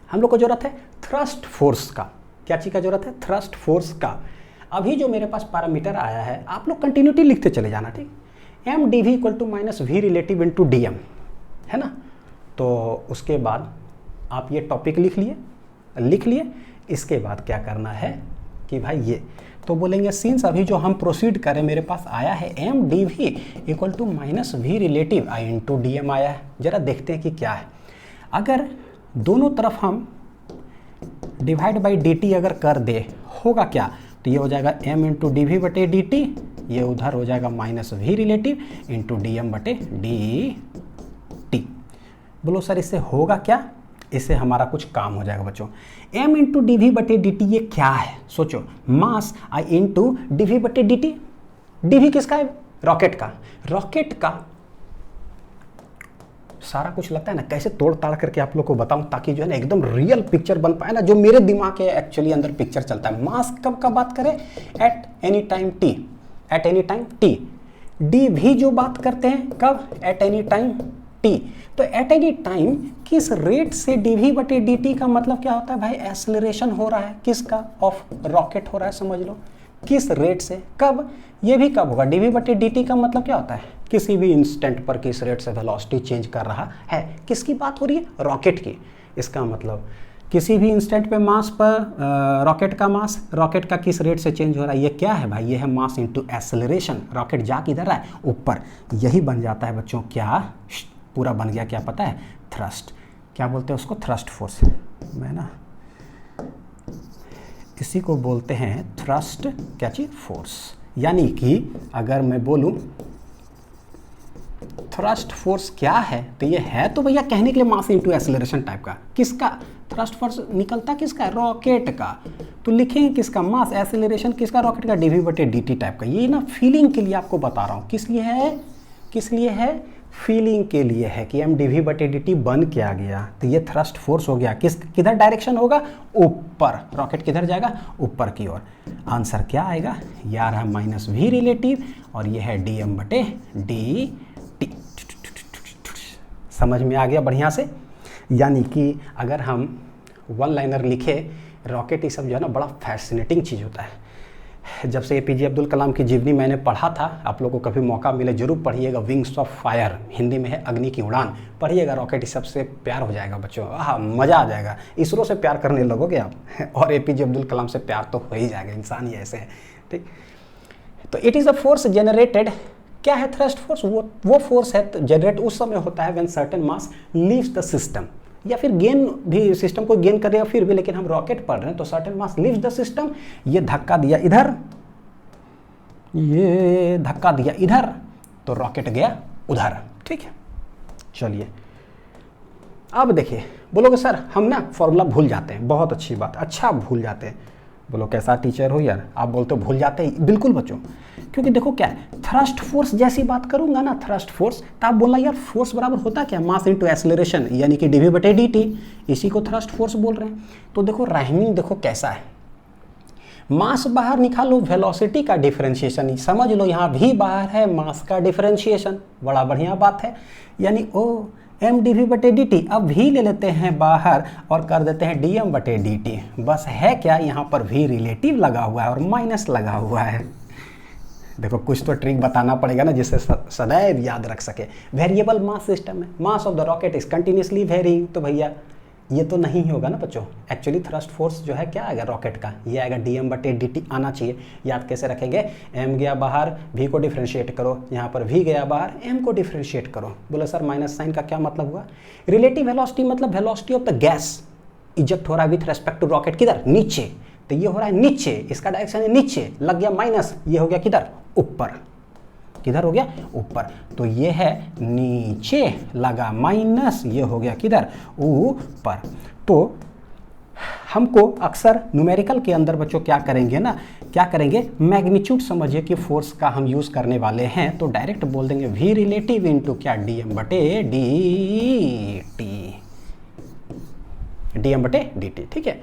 हम लोग को जरूरत है थ्रस्ट फोर्स का। क्या चीज़ का जरूरत है, थ्रस्ट फोर्स का। अभी जो मेरे पास पैरामीटर आया है आप लोग कंटिन्यूटी लिखते चले जाना, ठीक। M D we equal to minus v relative into D m, है ना। तो उसके बाद आप ये टॉपिक लिख लिए। इसके बाद क्या करना है कि भाई ये तो बोलेंगे सिंस अभी जो हम प्रोसीड करें मेरे पास आया है m D we equal to minus v relative i into D m आया है। जरा देखते हैं कि क्या है। अगर दोनों तरफ हम डिवाइड बाई डी टी अगर कर दे, होगा क्या, तो ये हो जाएगा m इंटू डी वी बटे डी टी, ये उधर हो जाएगा minus v relative into D m बटे डी टी। बोलो सर इससे होगा क्या, इससे हमारा कुछ काम हो जाएगा बच्चों। m इंटू डी वी बटे डी टी ये क्या है, सोचो, मास आई इंटू डी वी बटे डी टी। डी वी किसका है, रॉकेट का। रॉकेट का सारा कुछ लगता है ना कैसे तोड़ ताड़ करके आप लोग को बताऊं, ताकि जो है ना एकदम रियल पिक्चर बन पाए ना, जो मेरे दिमाग के एक्चुअली अंदर पिक्चर चलता है। मास कब का बात करें, eight any time T, eight any time T. D भी जो बात करते हैं कब, एट एनी टाइम टी। तो एट एनी टाइम किस रेट से डी वी बटे डी टी का मतलब क्या होता है भाई, एक्सेलरेशन हो रहा है, किसका, ऑफ रॉकेट हो रहा है, समझ लो किस रेट से, कब, ये भी कब होगा। डी वी बटे डी टी का मतलब क्या होता है, किसी भी इंस्टेंट पर किस रेट से वेलोसिटी चेंज कर रहा है। किसकी बात हो रही है, रॉकेट की। इसका मतलब किसी भी इंस्टेंट पे मास पर रॉकेट का मास, रॉकेट का किस रेट से चेंज हो रहा है। ये क्या है भाई, ये है मास इनटू एक्सेलरेशन। रॉकेट जा किधर रहा है, ऊपर। यही बन जाता है बच्चों क्या, पूरा बन गया क्या पता है, थ्रस्ट। क्या बोलते हैं उसको, थ्रस्ट फोर्स। मैं ना इसी को बोलते हैं थ्रस्ट क्या चीज, फोर्स। यानी कि अगर मैं बोलूं थ्रस्ट फोर्स क्या है, तो ये है तो भैया कहने के लिए मास इनटू एक्सेलरेशन टाइप का। किसका थ्रस्ट फोर्स निकलता, किसका है, रॉकेट का। तो लिखेंगे किसका, मास, एक्सेलरेशन किसका, रॉकेट का, डीवी बटे डीटी टाइप का। ये ना फीलिंग के लिए आपको बता रहा हूँ, किस लिए है, किस लिए है, फीलिंग के लिए है कि एम डीवी बटे डी टी बन के आ गया। तो ये थ्रस्ट फोर्स हो गया, किधर डायरेक्शन होगा, ऊपर। रॉकेट किधर जाएगा, ऊपर की ओर। आंसर क्या आएगा, ये आ रहा है माइनस वी रिलेटिव, और ये है डी एम बटे डी टी। समझ में आ गया बढ़िया से। यानी कि अगर हम वन लाइनर लिखे, रॉकेट ये सब जो है ना बड़ा फैसिनेटिंग चीज़ होता है। जब से एपीजे अब्दुल कलाम की जीवनी मैंने पढ़ा था, आप लोगों को कभी मौका मिले जरूर पढ़िएगा, विंग्स ऑफ फायर, हिंदी में है अग्नि की उड़ान, पढ़िएगा। रॉकेट इस सबसे प्यार हो जाएगा बच्चों, हाँ मज़ा आ जाएगा। इसरो से प्यार करने लगोगे आप और एपीजे अब्दुल कलाम से प्यार तो हो ही जाएगा, इंसान ही ऐसे हैं, ठीक। तो it is a force generated, क्या है थ्रस्ट फोर्स? वो फोर्स है जनरेट उस समय होता है when certain mass leaves the system, या फिर गेन भी सिस्टम को गेन करेगा फिर भी, लेकिन हम रॉकेट पढ़ रहे हैं तो certain mass leaves the system. ये धक्का दिया इधर, ये धक्का दिया इधर, तो रॉकेट गया उधर, ठीक है। चलिए अब देखिए, बोलोगे सर हम ना फॉर्मूला भूल जाते हैं, बहुत अच्छी बात, अच्छा भूल जाते हैं। बोलो कैसा टीचर हो यार, आप बोलते हो भूल जाते हैं। बिल्कुल बच्चों, क्योंकि देखो क्या है, थ्रस्ट फोर्स जैसी बात करूंगा ना, थ्रस्ट फोर्स, तो आप बोलना यार फोर्स बराबर होता क्या, मास इनटू एक्सेलरेशन, यानी कि dv/dt, इसी को थ्रस्ट फोर्स बोल रहे हैं। तो देखो राइमिंग देखो कैसा है, मास बाहर निकालो, वेलोसिटी का डिफरेंशिएशन समझ लो, यहाँ भी बाहर है मास का डिफरेंशिएशन, बड़ा बढ़िया बात है। यानी ओ mdv/dt, अब भी ले लेते हैं बाहर और कर देते हैं dm/dt। बस है क्या, यहाँ पर भी रिलेटिव लगा हुआ है और माइनस लगा हुआ है। देखो कुछ तो ट्रिक बताना पड़ेगा ना, जिससे सदैव याद रख सके। वेरिएबल मास सिस्टम है, mass of the rocket is continuously varying, तो भैया ये तो नहीं होगा ना बच्चों। एक्चुअली थ्रस्ट फोर्स जो है क्या आएगा रॉकेट का, ये आएगा dm/dt आना चाहिए। याद कैसे रखेंगे, m गया बाहर, v को डिफ्रेंशिएट करो, यहाँ पर v गया बाहर, m को डिफ्रेंशिएट करो। बोले सर माइनस साइन का क्या मतलब हुआ? रिलेटिव वेलोसिटी मतलब velocity of the gas eject हो रहा है विथ रेस्पेक्ट टू रॉकेट, किधर, नीचे, तो ये हो रहा है नीचे, इसका डायरेक्शन है नीचे, लग गया माइनस, ये हो गया किधर, ऊपर, किधर हो गया, ऊपर, तो ये है नीचे लगा माइनस, ये हो गया किधर, ऊपर। तो हमको अक्सर न्यूमेरिकल के अंदर बच्चों क्या करेंगे ना, क्या करेंगे, मैग्नीट्यूड समझिए कि फोर्स का हम यूज करने वाले हैं, तो डायरेक्ट बोल देंगे v रिलेटिव इनटू क्या, dm/dt, ठीक है,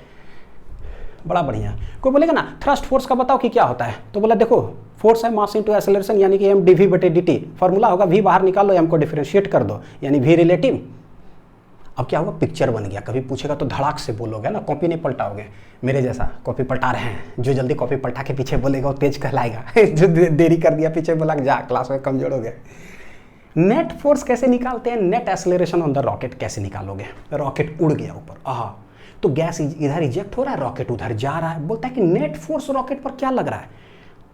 बड़ा बढ़िया। कोई बोलेगा ना थ्रस्ट फोर्स का बताओ कि क्या होता है, तो बोला देखो फोर्स है मास इनटू एक्सेलरेशन, यानी कि mdv/dt, फॉर्मूला होगा v बाहर निकालो, m को डिफरेंशिएट कर दो, यानी v रिलेटिव। अब क्या होगा, पिक्चर बन गया। कभी पूछेगा तो धड़ाक से बोलोगे ना, कॉपी नहीं पलटाओगे, मेरे जैसा कॉपी पलटा रहे हैं। जो जल्दी कॉपी पलटा के पीछे बोलेगा वो तेज कहलाएगा जो देरी कर दिया पीछे बोला जा क्लास में कमजोर हो गया। नेट फोर्स कैसे निकालते हैं, net acceleration on the rocket कैसे निकालोगे, रॉकेट उड़ गया ऊपर, तो गैस इधर इजेक्ट हो रहा है, रॉकेट उधर जा रहा है, बोलता है कि नेट फोर्स रॉकेट पर क्या लग रहा है।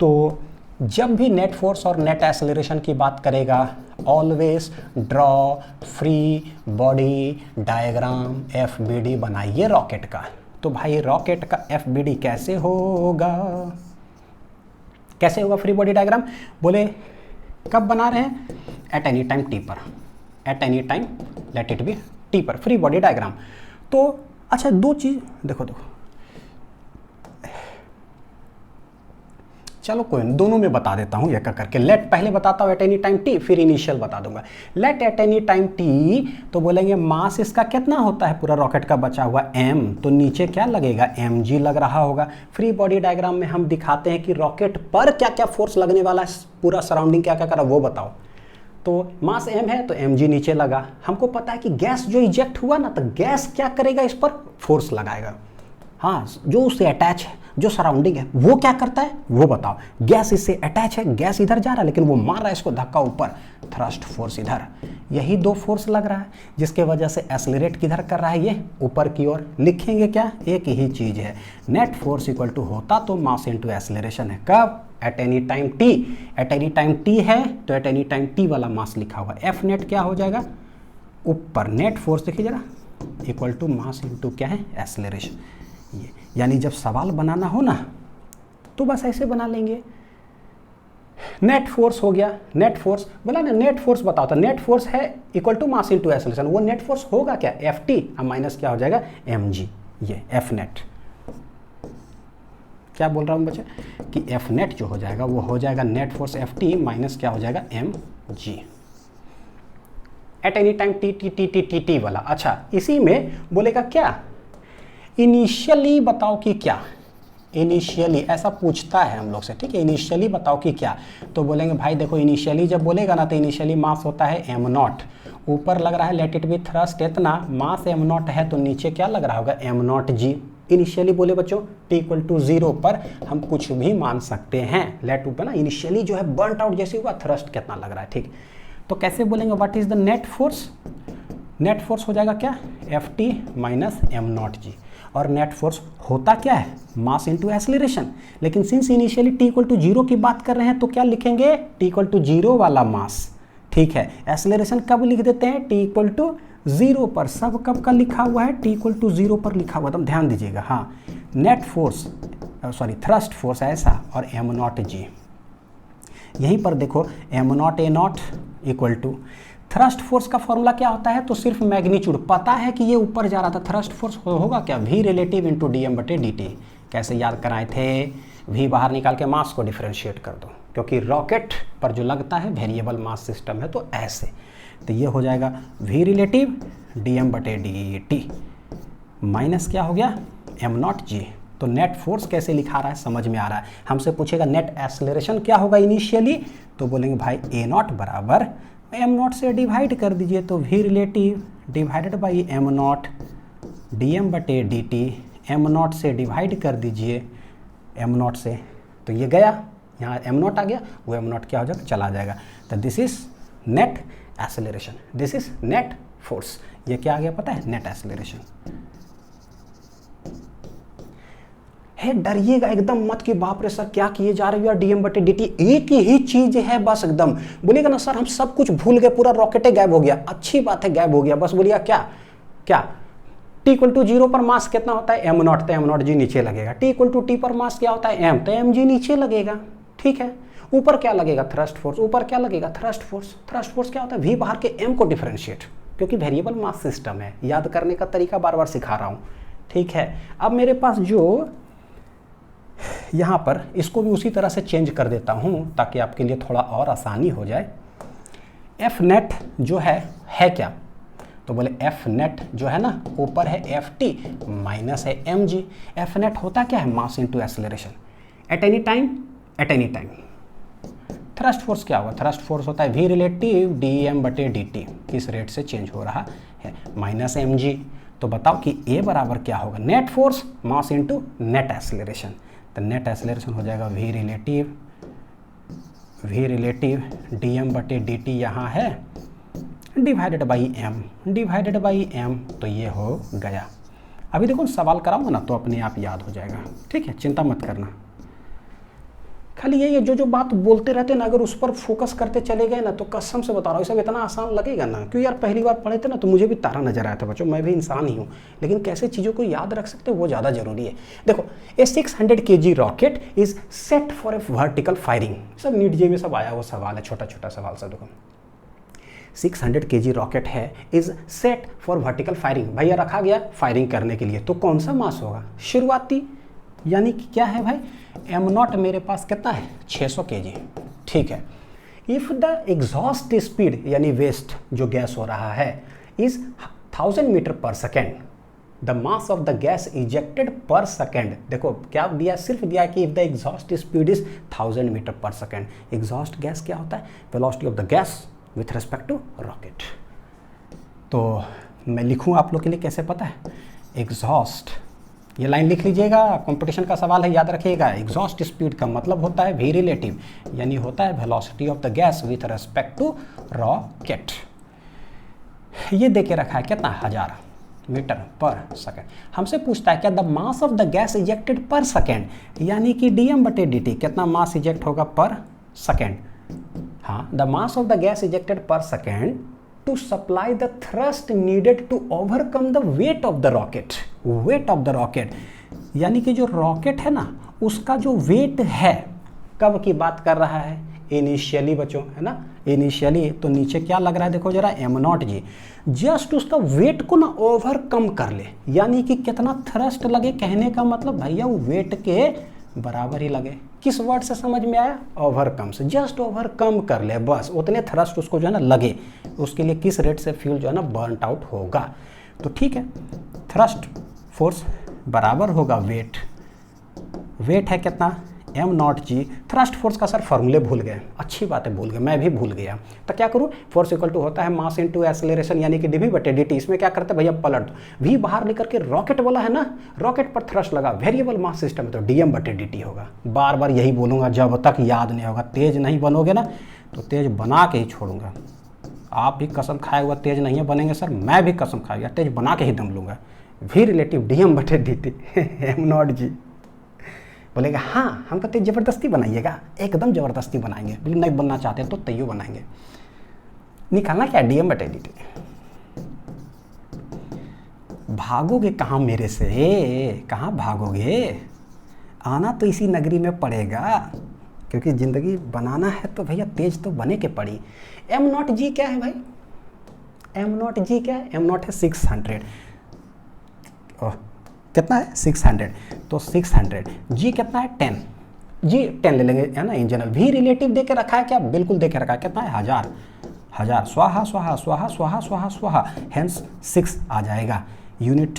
तो जब भी नेट फोर्स और नेट एक्सेलरेशन की बात करेगा, always draw free body diagram FBD बनाइए रॉकेट का। तो भाई रॉकेट का FBD कैसे होगा, कैसे होगा फ्री बॉडी डायग्राम, बोले कब बना रहे हैं, एट एनी टाइम T पर, eight any time late it B T पर फ्री बॉडी डायग्राम। तो अच्छा दो चीज देखो, चलो कोई नहीं, दोनों में बता देता हूं एक करके। लेट पहले बताता हूं एट एनी टाइम T, फिर इनिशियल बता दूंगा। Let at any time T, तो बोलेंगे मास इसका कितना होता है पूरा रॉकेट का बचा हुआ m, तो नीचे क्या लगेगा, mg लग रहा होगा। फ्री बॉडी डायग्राम में हम दिखाते हैं कि रॉकेट पर क्या क्या फोर्स लगने वाला है, पूरा सराउंडिंग क्या क्या कर रहा है वो बताओ। तो मास m है तो mg नीचे लगा। हमको पता है कि गैस जो इजेक्ट हुआ ना, तो गैस क्या करेगा, इस पर फोर्स लगाएगा। हाँ, जो उससे अटैच है, जो सराउंडिंग है वो क्या करता है वो बताओ। गैस इससे अटैच है, गैस इधर जा रहा है लेकिन वो मार रहा है इसको धक्का ऊपर, थ्रस्ट फोर्स इधर। यही दो फोर्स लग रहा है जिसके वजह से एक्सेलरेट किधर कर रहा है, ये ऊपर की ओर। लिखेंगे क्या, एक ही चीज है, नेट फोर्स इक्वल टू होता तो मास इनटू एक्सेलरेशन है, कब, eight any time T। Eight any time T है तो एट एनी टाइम T वाला मास लिखा हुआ। F नेट क्या हो जाएगा, ऊपर, नेट फोर्स देखिए जरा, इक्वल टू मास इनटू क्या है, एक्सेलरेशन। ये यानी जब सवाल बनाना हो ना तो बस ऐसे बना लेंगे। नेट फोर्स हो गया, नेट फोर्स बोला ना, नेट फोर्स बताओ, तो नेट फोर्स है equal to mass into acceleration. वो नेट फोर्स होगा क्या, Ft, अब माइनस क्या हो जाएगा, mg। ये F नेट, क्या बोल रहा हूँ बच्चे कि F नेट जो हो जाएगा वो हो जाएगा नेट फोर्स Ft माइनस क्या हो जाएगा, mg। Eight any time T वाला। अच्छा, इसी में बोलेगा क्या, इनिशियली बताओ कि क्या, इनिशियली, ऐसा पूछता है हम लोग से, ठीक है, इनिशियली बताओ कि क्या, तो बोलेंगे भाई देखो इनिशियली जब बोलेगा ना तो इनिशियली मास होता है m0, ऊपर लग रहा है लेट इट बी थ्रस्ट इतना, मास m0 है तो नीचे क्या लग रहा होगा m0g। इनिशियली बोले बच्चों t = 0 पर हम कुछ भी मान सकते हैं, लेट ऊपर ना इनिशियली जो है बर्न आउट जैसे हुआ, थ्रस्ट कितना लग रहा है, ठीक। तो कैसे बोलेंगे what is the net force, net force हो जाएगा क्या Ft माइनस m0g, और नेट फोर्स होता क्या है मास इंटू एक्सेलरेशन, लेकिन सिंस इनिशियली t = 0 की बात कर रहे हैं तो क्या लिखेंगे t = 0 वाला मास, ठीक है। एक्सेलरेशन कब लिख देते हैं t = 0 पर, सब कब का लिखा हुआ है t = 0 पर लिखा हुआ, एकदम ध्यान दीजिएगा। हाँ, net force sorry thrust force ऐसा और m0g, यहीं पर देखो m0 a0 equal to thrust force का फॉर्मूला क्या होता है, तो सिर्फ मैग्नीट्यूड पता है कि ये ऊपर जा रहा था, थ्रस्ट फोर्स होगा क्या v रिलेटिव इंटू dm/dt। कैसे याद कराए थे, v बाहर निकाल के मास को डिफरेंशिएट कर दो, क्योंकि रॉकेट पर जो लगता है वेरिएबल मास सिस्टम है, तो ऐसे, तो ये हो जाएगा v रिलेटिव dm/dt माइनस क्या हो गया m0g। तो नेट फोर्स कैसे लिखा रहा है समझ में आ रहा है। हमसे पूछेगा नेट एक्सेलरेशन क्या होगा इनिशियली, तो बोलेंगे भाई a0 बराबर m0 से डिवाइड कर दीजिए, तो v relative divided by m0 dm/dt, m0 से डिवाइड कर दीजिए m0 से, तो ये गया यहाँ m0 आ गया, वो m0 क्या हो जाएगा चला जाएगा, तो this is net acceleration, this is net force. ये क्या आ गया पता है, नेट एक्सेलरेशन। है डरिएगा एकदम मत कि बाप रे सर क्या किए जा रहे हो यार, dm/dt एक ही चीज है बस, एकदम बोलिएगा ना सर हम सब कुछ भूल गए, पूरा रॉकेटे गायब हो गया, अच्छी बात है गायब हो गया, बस बोलिएगा क्या क्या t = 0 पर मास कितना होता है m0, तो m0g नीचे लगेगा, t = t पर मास क्या होता है m, तो mg नीचे लगेगा, ठीक है। ऊपर क्या लगेगा थ्रस्ट फोर्स, ऊपर क्या लगेगा थ्रस्ट फोर्स, थ्रस्ट फोर्स क्या होता है v बाहर के m को डिफरेंशिएट, क्योंकि वेरिएबल मास सिस्टम है, याद करने का तरीका बार बार सिखा रहा हूँ, ठीक है। अब मेरे पास जो यहाँ पर इसको भी उसी तरह से चेंज कर देता हूँ ताकि आपके लिए थोड़ा और आसानी हो जाए। एफ नेट जो है क्या, तो बोले एफ नेट जो है ना ऊपर है Ft माइनस है mg। एफ नेट होता क्या है मास into acceleration at any time, eight any time. Thrust force क्या होगा, थ्रस्ट फोर्स होता है v रिलेटिव dm/dt, किस रेट से चेंज हो रहा है माइनस mg। तो बताओ कि a बराबर क्या होगा, net force mass into net acceleration, तो नेट एक्सेलरेशन हो जाएगा v रिलेटिव dm/dt यहाँ है डिवाइडेड बाई m, तो ये हो गया। अभी देखो सवाल कराऊंगा ना तो अपने आप याद हो जाएगा, ठीक है, चिंता मत करना। खाली ये जो बात बोलते रहते हैं ना, अगर उस पर फोकस करते चले गए ना तो कसम से बता रहा हूँ सब इतना आसान लगेगा ना, क्यों यार पहली बार पढ़े थे ना तो मुझे भी तारा नजर आया था बच्चों, मैं भी इंसान ही हूँ, लेकिन कैसे चीज़ों को याद रख सकते हो वो ज़्यादा जरूरी है। देखो ए 600 kg rocket is set for a vertical firing, सब नीट जे में सब आया वो सवाल है, छोटा छोटा सवाल सब। देखो 600 kg रॉकेट है is set for vertical firing, भैया रखा गया फायरिंग करने के लिए, तो कौन सा मास होगा शुरुआती, यानी कि क्या है भाई m0 मेरे पास कितना है 600 kg, ठीक है। इफ द एग्जॉस्ट स्पीड यानी वेस्ट जो गैस हो रहा है is 1000 metre per second, the mass of the gas ejected per second, देखो क्या दिया, सिर्फ दिया कि if the exhaust speed is 1000 metre per second. Exhaust gas क्या होता है, velocity of the gas with respect to rocket. तो मैं लिखूँ आप लोग के लिए कैसे पता है, एग्जॉस्ट, ये लाइन लिख लीजिएगा, कंपटीशन का सवाल है याद रखिएगा। एग्जॉस्ट स्पीड का मतलब होता है v रिलेटिव, यानी होता है velocity of the gas with respect to rocket. ये देके रखा है कितना 1000 मीटर पर सेकेंड। हमसे पूछता है क्या the mass of the gas ejected per second, यानी कि dm/dt कितना मास इजेक्ट होगा पर सेकेंड। हाँ, the mass of the gas ejected per second to supply the thrust needed to overcome the weight of the rocket, weight of the rocket, यानी कि जो rocket है ना उसका जो वेट है, कब की बात कर रहा है इनिशियली बच्चों, है ना इनिशियली, तो नीचे क्या लग रहा है देखो जरा m0g, जस्ट उसका वेट को ना ओवरकम कर ले, यानी कि कितना थ्रस्ट लगे, कहने का मतलब भैया वो वेट के बराबर ही लगे। किस वर्ड से समझ में आया, ओवरकम से, जस्ट ओवरकम कर ले बस, उतने थ्रस्ट उसको जो है ना लगे, उसके लिए किस रेट से फ्यूल जो है ना बर्न आउट होगा। तो ठीक है, थ्रस्ट फोर्स बराबर होगा वेट, वेट है कितना m naught g. Thrust force का सर फॉर्मूले भूल गए, अच्छी बात है भूल गए, मैं भी भूल गया। तो क्या करूँ, फोर्स इक्वल टू होता है मास इनटू एक्सेलरेशन यानी कि dv बटे dt। इसमें क्या करते हैं भैया पलट दो, v बाहर लेकर के रॉकेट वाला है ना, रॉकेट पर थ्रस्ट लगा, वेरिएबल मास सिस्टम है तो dm बटे dt होगा। बार बार यही बोलूँगा जब तक याद नहीं होगा। तेज नहीं बनोगे ना तो तेज बना के ही छोड़ूंगा। आप भी कसम खाए हुआ तेज नहीं बनेंगे सर, मैं भी कसम खाएगा तेज बना के ही दम लूँगा। v रिलेटिव dm बटे dt एम नॉट जी। बोलेगा हाँ हमको तेज ज़बरदस्ती बनाइएगा, एकदम ज़बरदस्ती बनाएंगे, बिल्कुल नहीं बनना चाहते तो तैयो बनाएंगे। निकालना क्या dm बटे dt। भागोगे कहाँ मेरे से, कहाँ भागोगे, आना तो इसी नगरी में पड़ेगा, क्योंकि ज़िंदगी बनाना है तो भैया तेज तो बने के पड़ी। एम नॉट जी क्या है भाई, एम नॉट जी क्या है, एम नॉट है 600। ओह कितना है 600, तो 600 जी कितना है 10, जी 10 ले लेंगे है ना इन जनरल। भी रिलेटिव दे के रखा है क्या, बिल्कुल दे के रखा है, कितना है 1000, 1000 स्वाहा स्वाहा स्वाहा स्वाहा स्वाहा स्वाहा, हेंस 6 आ जाएगा यूनिट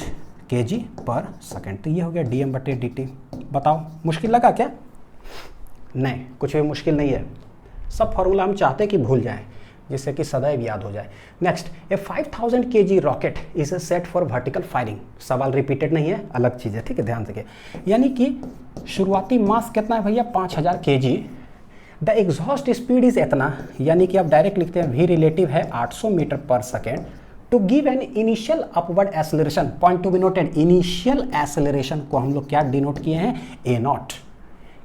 kg पर सेकेंड। तो ये हो गया dm बटे dt। बताओ मुश्किल लगा क्या, नहीं कुछ भी मुश्किल नहीं है, सब फॉर्मूला हम चाहते हैं कि भूल जाएं जिससे कि सदैव याद हो जाए। Next, A 5000 kg rocket is set for vertical firing. सवाल रिपीटेड नहीं है, अलग चीज़ है, ठीक है ध्यान से। यानी कि शुरुआती मास कितना है भैया 5000 kg, the exhaust speed is इतना, यानी कि आप डायरेक्ट लिखते हैं v रिलेटिव है 800 metre per second, to give an initial upward acceleration. Point to be noted, initial acceleration को हम लोग क्या डिनोट किए हैं a नॉट।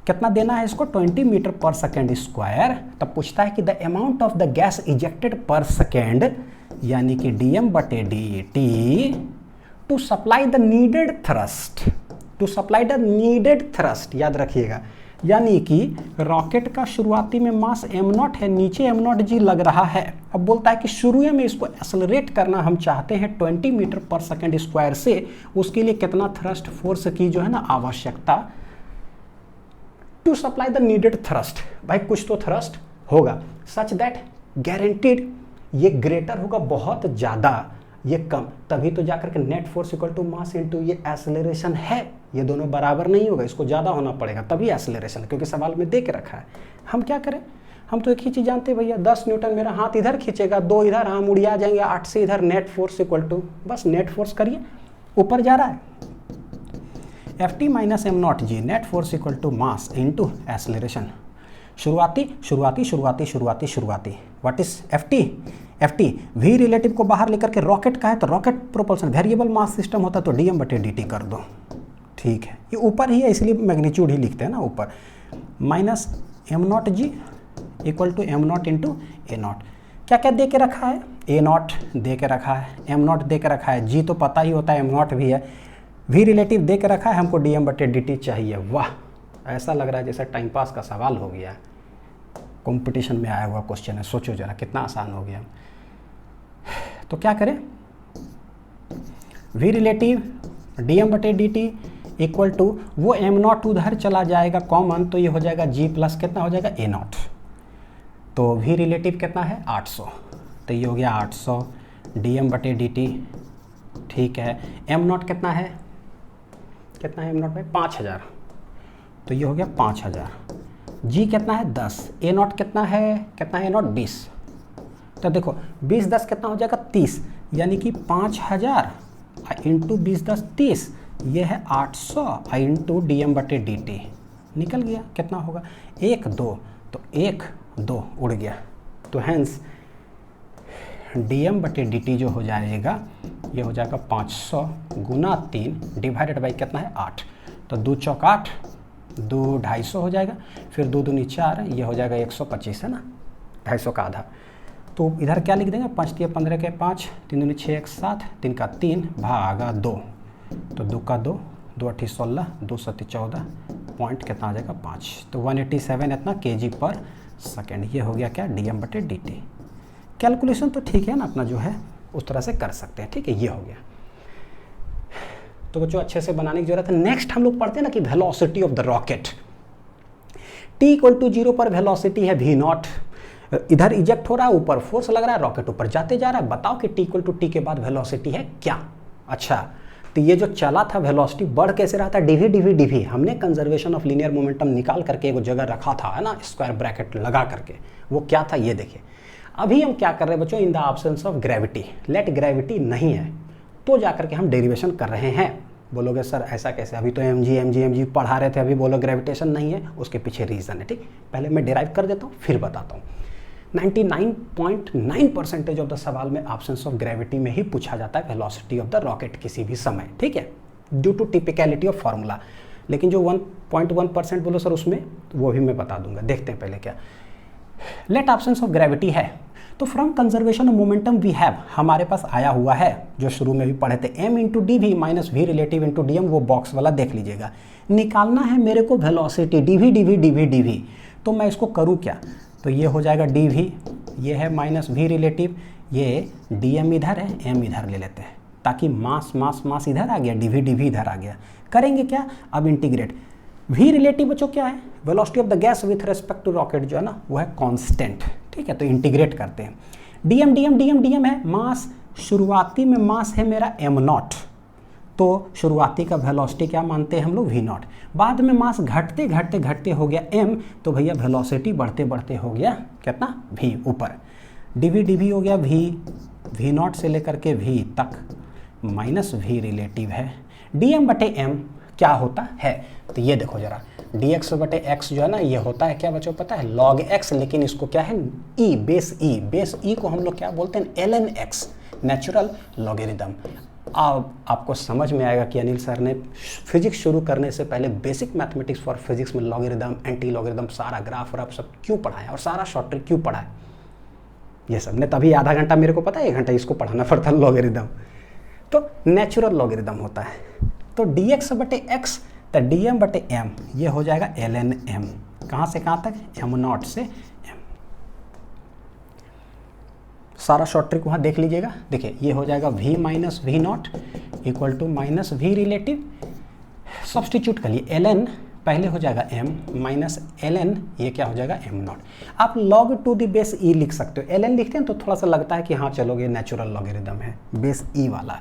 कितना देना है इसको 20 मीटर पर सेकेंड स्क्वायर। तब पूछता है कि the amount of the gas ejected per second, यानी कि dm बटे dt to supply the needed thrust, to supply the needed thrust, याद रखिएगा। यानी कि रॉकेट का शुरुआती में मास m नॉट है, नीचे m नॉट जी लग रहा है। अब बोलता है कि शुरू में इसको एक्सेलरेट करना हम चाहते हैं 20 मीटर पर सेकेंड स्क्वायर से, उसके लिए कितना थ्रस्ट फोर्स की जो है ना आवश्यकता, to supply the needed thrust. भाई कुछ तो थ्रस्ट होगा सच दैट गारंटीड ये ग्रेटर होगा बहुत ज़्यादा, ये कम, तभी तो जाकर के net force equal to mass into ये एक्सेलरेशन है। ये दोनों बराबर नहीं होगा, इसको ज़्यादा होना पड़ेगा तभी एक्सेलरेशन, क्योंकि सवाल में दे के रखा है। हम क्या करें, हम तो एक ही चीज़ जानते हैं भैया, 10 न्यूटन मेरा हाथ इधर खींचेगा, 2 इधर, हम उड़िया जाएंगे 8 से इधर, नेट फोर्स इक्वल टू, बस नेट फोर्स करिए, ऊपर जा रहा है Ft minus m naught g, net force equal to mass into acceleration. शुरुआती शुरुआती शुरुआती शुरुआती शुरुआती, what is Ft v relative को बाहर लेकर के रॉकेट का है तो rocket propulsion variable mass system होता है तो dm बटे dt कर दो, ठीक है। ये ऊपर ही है इसलिए मैग्नीट्यूड ही लिखते हैं ना ऊपर, minus m naught g equal to m naught into a naught. क्या क्या दे के रखा है, ए नॉट दे के रखा है, एम नॉट दे के रखा है, जी तो पता ही होता है, एम नॉट भी है, वी रिलेटिव दे के रखा है, हमको dm बटे dt चाहिए। वाह, ऐसा लग रहा है जैसे टाइम पास का सवाल हो गया, कंपटीशन में आया हुआ क्वेश्चन है, सोचो जरा कितना आसान हो गया। तो क्या करें, वी रिलेटिव dm बटे dt इक्वल टू वो एम नॉट उधर चला जाएगा कॉमन, तो ये हो जाएगा g प्लस कितना हो जाएगा ए नॉट, तो वी रिलेटिव कितना है 800, तो ये हो गया 800 dm बटे dt, ठीक है। एम नॉट कितना है, कितना है एम नॉट भाई 5000, तो ये हो गया 5000, जी कितना है 10, ए नॉट कितना है ए नॉट 20, तो देखो 20 10 कितना हो जाएगा 30, यानी कि 5000 इंटू 20 10 30, ये है 800 इंटू dm बटे dt, निकल गया कितना होगा 1 2, तो 1 2 उड़ गया, तो हैंस dm बटे dt जो हो जाएगा ये हो जाएगा 500 गुना 3 डिवाइडेड बाई कितना है 8, तो 2 चौक 8, 2 250 हो जाएगा, फिर 2 दूनी 4, ये हो जाएगा 125 है ना, 250 का आधा। तो इधर क्या लिख देंगे 5 3 15 के 5, 3 दूनी 6 1 7, 3 का 3 भागा 2, तो 2 का 2, 2 8 16, 2 7 14, पॉइंट कितना आ जाएगा 5, तो 187 इतना kg पर सेकेंड। ये हो गया क्या dm बटे dt। कैलकुलेशन तो ठीक है ना अपना जो है उस तरह से कर सकते हैं, ठीक है। ये हो गया, तो बच्चों अच्छे से बनाने की जरूरत है। नेक्स्ट हम लोग पढ़ते हैं ना कि velocity of the rocket, t equal to 0 पर वेलोसिटी है v नॉट, इधर इजेक्ट हो रहा है, ऊपर फोर्स लग रहा है, रॉकेट ऊपर जाते जा रहा है। बताओ कि t इक्वल टू t के बाद वेलोसिटी है क्या। अच्छा, तो ये जो चला था वेलोसिटी बढ़ कैसे रहा था, डीवी डीवी डीवी। हमने कंजर्वेशन ऑफ लीनियर मोमेंटम निकाल करके एक जगह रखा था, है ना, स्क्वायर ब्रैकेट लगा करके। वो क्या था ये देखिए। अभी हम क्या कर रहे हैं बच्चों, in the absence of gravity, let gravity नहीं है तो जाकर के हम डेरिवेशन कर रहे हैं। बोलोगे सर ऐसा कैसे, अभी तो mg पढ़ा रहे थे, अभी बोलो ग्रेविटेशन नहीं है, उसके पीछे रीज़न है। ठीक, पहले मैं डिराइव कर देता हूँ फिर बताता हूँ। 99.9% ऑफ द सवाल में एब्सेंस ऑफ ग्रेविटी में ही पूछा जाता है वेलोसिटी ऑफ द रॉकेट किसी भी समय, ठीक है, due to typicality of formula. लेकिन जो 1.1% बोलो सर उसमें, वो भी मैं बता दूंगा। देखते हैं पहले क्या, लेट एब्सेंस ऑफ ग्रेविटी है तो from conservation of momentum we have, हमारे पास आया हुआ है जो शुरू में भी पढ़े थे, m into d v minus v relative into D m, वो बॉक्स वाला देख लीजिएगा। निकालना है मेरे को velocity dv dv dv dv, तो मैं इसको करूँ क्या, तो ये हो जाएगा dv, ये है माइनस वी रिलेटिव, ये dm इधर है, m इधर ले लेते हैं ताकि मास मास मास इधर आ गया, dv dv इधर आ गया। करेंगे क्या, अब इंटीग्रेट। v रिलेटिव बच्चों क्या है, velocity of the gas with respect to rocket जो है ना वो है कांस्टेंट, ठीक है, तो इंटीग्रेट करते हैं। dm dm dm dm है मास, शुरुआती में मास है मेरा m0, तो शुरुआती का वेलोसिटी क्या मानते हैं हम लोग v0, बाद में मास घटते घटते घटते हो गया m, तो भैया वेलोसिटी बढ़ते बढ़ते हो गया कितना v ऊपर, dv dv हो गया v0 से लेकर के v तक माइनस v रिलेटिव है, dm बटे m क्या होता है, तो ये देखो जरा, dx बटे x जो है ना ये होता है क्या बच्चों पता है, log x, लेकिन इसको क्या है e, बेस e को हम लोग क्या बोलते हैं ln x, नेचुरल लॉगरिदम। अब आपको समझ में आएगा कि अनिल सर ने फिजिक्स शुरू करने से पहले बेसिक मैथमेटिक्स फॉर फिजिक्स में लॉगरिदम, एंटी लॉगरिदम, सारा ग्राफ व्राफ सब क्यों पढ़ाया और सारा शॉर्ट ट्रिक क्यों पढ़ाया, ये सब ने, तभी आधा घंटा मेरे को पता है 1 घंटा इसको पढ़ाना पड़ता है लॉगरिदम। तो नेचुरल लॉगरिदम होता है, तो dx बटे x तो dm बटे m ये हो जाएगा ln m, कहाँ से कहाँ तक, m0 से m। सारा शॉर्ट ट्रिक वहाँ देख लीजिएगा। देखिए ये हो जाएगा v minus v not equal to minus v relative, substitute कर लिए, ln पहले हो जाएगा m माइनस ln ये क्या हो जाएगा m0। आप log to the base e लिख सकते हो, ln लिखते हैं तो थोड़ा सा लगता है कि हाँ चलोगे नेचुरल लॉगरिदम है, बेस e वाला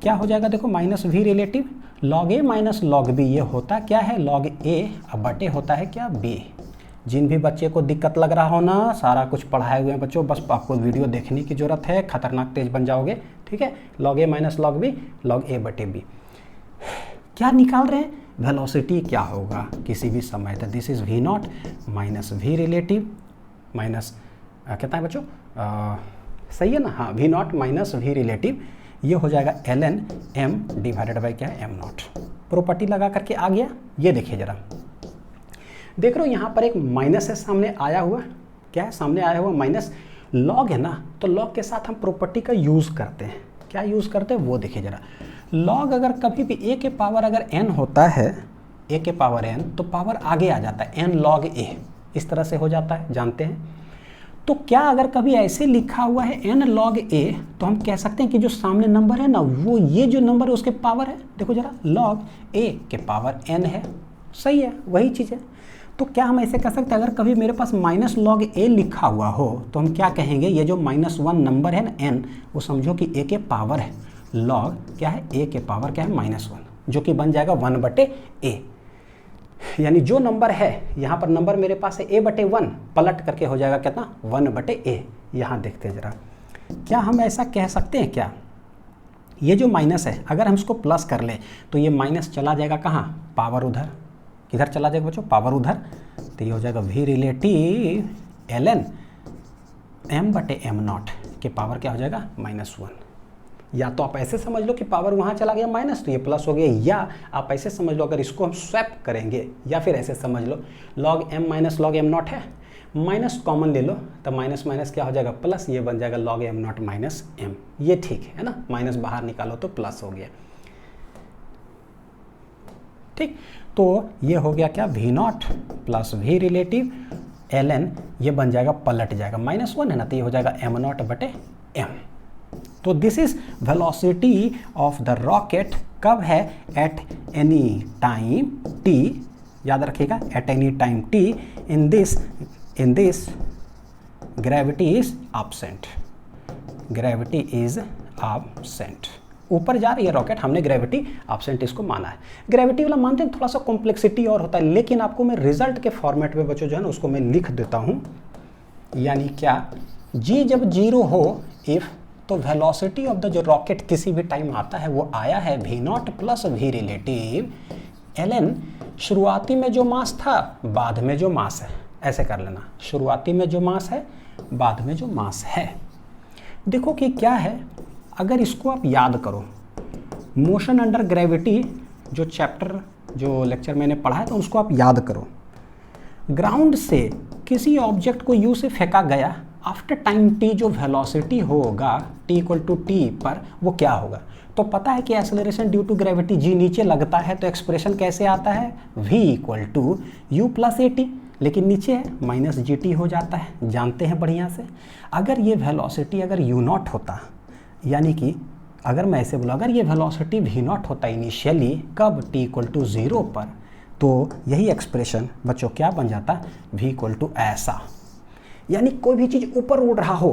क्या हो जाएगा, देखो minus v relative log a minus log b, ये होता क्या है log a, अब बटे होता है क्या b। जिन भी बच्चे को दिक्कत लग रहा हो ना, सारा कुछ पढ़ाए हुए हैं बच्चों, बस आपको वीडियो देखने की जरूरत है, खतरनाक तेज बन जाओगे, ठीक है। log a minus log b, log a बटे b, क्या निकाल रहे हैं, वेलोसिटी क्या होगा किसी भी समय, तो this is v not minus v relative minus कितना है बच्चों, सही है ना, हाँ v not minus v relative, ये हो जाएगा ln m डिवाइडेड बाई क्या है m0। प्रॉपर्टी लगा करके आ गया। ये देखिए जरा, देख रहे हो यहाँ पर एक माइनस है सामने आया हुआ, क्या है सामने आया हुआ माइनस, लॉग है ना, तो लॉग के साथ हम प्रॉपर्टी का यूज़ करते हैं, क्या यूज़ करते हैं वो देखिए जरा। लॉग अगर कभी भी a के पावर अगर n होता है, a के पावर n, तो पावर आगे आ जाता है n log a, इस तरह से हो जाता है, जानते हैं। तो क्या अगर कभी ऐसे लिखा हुआ है n log a, तो हम कह सकते हैं कि जो सामने नंबर है ना वो ये जो नंबर है उसके पावर है, देखो जरा log a के पावर n है, सही है वही चीज़ है। तो क्या हम ऐसे कह सकते हैं, अगर कभी मेरे पास माइनस log a लिखा हुआ हो तो हम क्या कहेंगे, ये जो -1 नंबर है ना n, वो समझो कि a के पावर है, log क्या है a के पावर क्या है -1, जो कि बन जाएगा 1 बटे a, यानी जो नंबर है यहाँ पर नंबर मेरे पास है a बटे 1, पलट करके हो जाएगा कितना 1 बटे a। यहाँ देखते हैं जरा, क्या हम ऐसा कह सकते हैं क्या, ये जो माइनस है अगर हम इसको प्लस कर ले तो ये माइनस चला जाएगा कहाँ, पावर उधर, किधर चला जाएगा बच्चों, पावर उधर, तो ये हो जाएगा v रिलेटिव ln m बटे m0 के पावर क्या हो जाएगा -1। या तो आप ऐसे समझ लो कि पावर वहाँ चला गया माइनस तो ये प्लस हो गया, या आप ऐसे समझ लो अगर इसको हम स्वैप करेंगे, या फिर ऐसे समझ लो log m minus log m0 है, माइनस कॉमन ले लो तो माइनस माइनस क्या हो जाएगा प्लस, ये बन जाएगा log m0 माइनस m, ये ठीक है ना, माइनस बाहर निकालो तो प्लस हो गया, ठीक। तो ये हो गया क्या v0 plus v relative ln, ये बन जाएगा पलट जाएगा, -1 है ना, तो ये हो जाएगा m0 बटे m। तो this is velocity of the rocket, कब है, एट एनी टाइम t, याद रखिएगा eight any time t, in this gravity is absent, gravity is absent, ऊपर जा रही है रॉकेट, हमने ग्रेविटी एब्सेंट इसको माना है। ग्रेविटी वाला मानते हैं थोड़ा सा कॉम्प्लेक्सिटी और होता है, लेकिन आपको मैं रिजल्ट के फॉर्मेट में बच्चों जो है ना उसको मैं लिख देता हूँ। यानी क्या, जी जब 0 हो इफ, तो वेलोसिटी ऑफ द जो रॉकेट किसी भी टाइम आता है वो आया है v0 plus v relative ln, शुरुआती में जो मास था बाद में जो मास है, ऐसे कर लेना, शुरुआती में जो मास है बाद में जो मास है। देखो कि क्या है, अगर इसको आप याद करो, मोशन अंडर ग्रेविटी जो चैप्टर जो लेक्चर मैंने पढ़ा है तो उसको आप याद करो। ग्राउंड से किसी ऑब्जेक्ट को यू से फेंका गया, आफ्टर टाइम टी जो वेलोसिटी होगा टी इक्वल टू टी पर वो क्या होगा, तो पता है कि acceleration due to gravity g नीचे लगता है, तो एक्सप्रेशन कैसे आता है, v equal to u plus a t, लेकिन नीचे है माइनस जी टी हो जाता है, जानते हैं बढ़िया से। अगर ये वेलोसिटी अगर यू नॉट होता, यानी कि अगर मैं ऐसे बोला, अगर ये वेलोसिटी वी नॉट होता इनिशियली, कब, टी इक्वल टू 0 पर, तो यही एक्सप्रेशन बच्चों क्या बन जाता, v इक्वल टू ऐसा। यानी कोई भी चीज़ ऊपर उड़ रहा हो,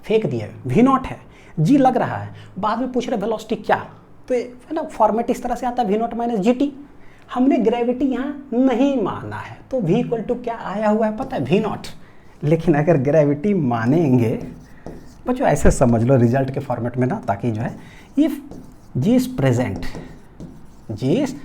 फेंक दिए, v नॉट है, g लग रहा है, बाद में पूछ रहे वेलोसिटी क्या, तो है ना फॉर्मेट इस तरह से आता है v not minus G T. हमने ग्रेविटी यहाँ नहीं माना है, तो v इक्वल टू क्या आया हुआ है पता है, v नॉट। लेकिन अगर ग्रेविटी मानेंगे बच्चों, ऐसे समझ लो रिजल्ट के फॉर्मेट में ना, ताकि जो है if g is present, g is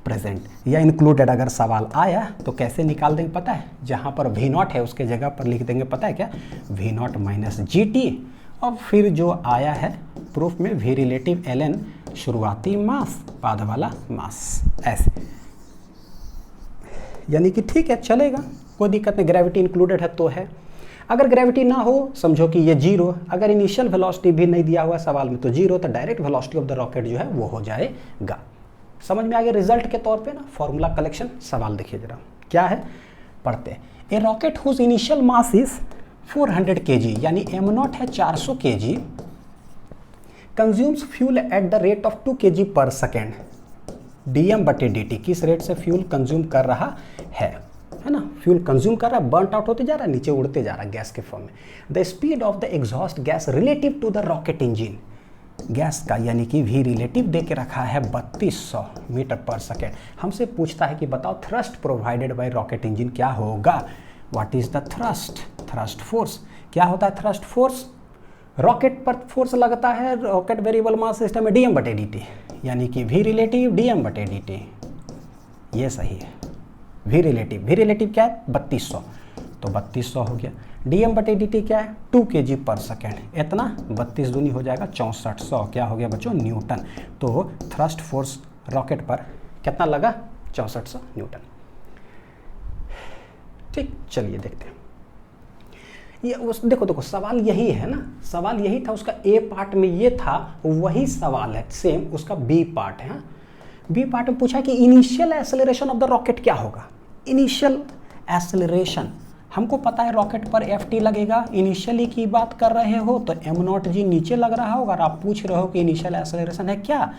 present या इंक्लूडेड अगर सवाल आया तो कैसे निकाल देंगे पता है, जहाँ पर v नॉट है उसके जगह पर लिख देंगे पता है क्या, v not minus G T, और फिर जो आया है प्रूफ में v रिलेटिव ln, शुरुआती मास बाद वाला मास, ऐसे। यानी कि ठीक है चलेगा, कोई दिक्कत नहीं, ग्रेविटी इंक्लूडेड है तो है। अगर ग्रेविटी ना हो समझो कि ये 0, अगर इनिशियल वेलोसिटी भी नहीं दिया हुआ सवाल में तो 0, तो direct velocity of the rocket जो है वो हो जाएगा। समझ में आ गया रिजल्ट के तौर पे ना, फॉर्मूला कलेक्शन। सवाल देखिए जरा क्या है, पढ़ते हैं। A rocket whose initial mass is 400 kg, यानी m नॉट है 400 kg, consumes fuel at the rate of 2 kg per second, dm बटे dt, किस रेट से फ्यूल कंज्यूम कर रहा है ना, फ्यूल कंज्यूम कर रहा है, बर्न आउट होते जा रहा है, नीचे उड़ते जा रहा है गैस के फॉर्म में। The speed of the exhaust gas relative to the rocket engine, gas का यानी कि v रिलेटिव दे के रखा है 3200 मीटर पर सेकेंड। हमसे पूछता है कि बताओ thrust provided by rocket engine क्या होगा, what is the thrust, thrust force क्या होता है, थ्रस्ट फोर्स, रॉकेट पर फोर्स लगता है, रॉकेट वेरिएबल मास सिस्टम में dm बटे dt, यानी कि v रिलेटिव dm बटे dt, ये सही है। v रिलेटिव क्या है 3200, तो 3200 हो गया, dm बटे dt क्या है 2 kg पर सेकेंड, इतना 32 दूनी हो जाएगा 6400, क्या हो गया बच्चों, न्यूटन। तो थ्रस्ट फोर्स रॉकेट पर कितना लगा, 6400 न्यूटन। ठीक, चलिए देखते हैं ये उस, देखो सवाल यही है ना, सवाल यही था, उसका ए पार्ट में ये था, वही सवाल है सेम उसका बी पार्ट है। बी पार्ट में पूछा कि initial acceleration of the rocket क्या होगा, इनिशियल एक्सेलरेशन हमको पता है रॉकेट पर ft लगेगा, इनिशियली की बात कर रहे हो तो m नॉट जी नीचे लग रहा होगा, और आप पूछ रहे हो कि इनिशियल एक्सेलरेशन है क्या,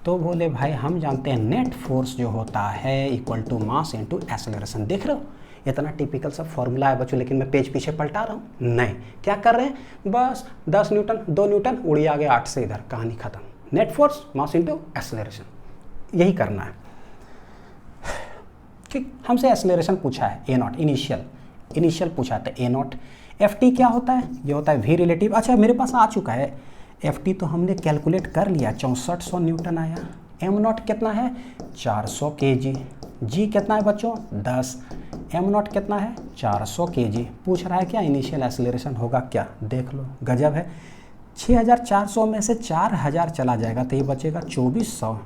तो बोले भाई हम जानते हैं नेट फोर्स जो होता है equal to mass into acceleration. देख रहे हो इतना टिपिकल सा फॉर्मूला है बच्चों, लेकिन मैं पेज पीछे पलटा रहा हूँ नहीं, क्या कर रहे हैं बस 10 न्यूटन 2 न्यूटन उड़ी आ गए 8 से इधर, कहानी खत्म, net force mass into acceleration, यही करना है। ठीक, हमसे एक्सेलरेशन पूछा है ए नॉट, इनिशियल पूछा था ए नॉट, एफ टी क्या होता है, ये होता है वी रिलेटिव, अच्छा मेरे पास आ चुका है एफ टी तो हमने कैलकुलेट कर लिया, 6400 न्यूटन आया, एम नॉट कितना है 400 kg, जी कितना है बच्चों 10, एम नॉट कितना है 400 kg, पूछ रहा है क्या इनिशियल एक्सेलरेशन होगा क्या, देख लो गजब है, 6400 में से 4000 चला जाएगा तो ये बचेगा 2400,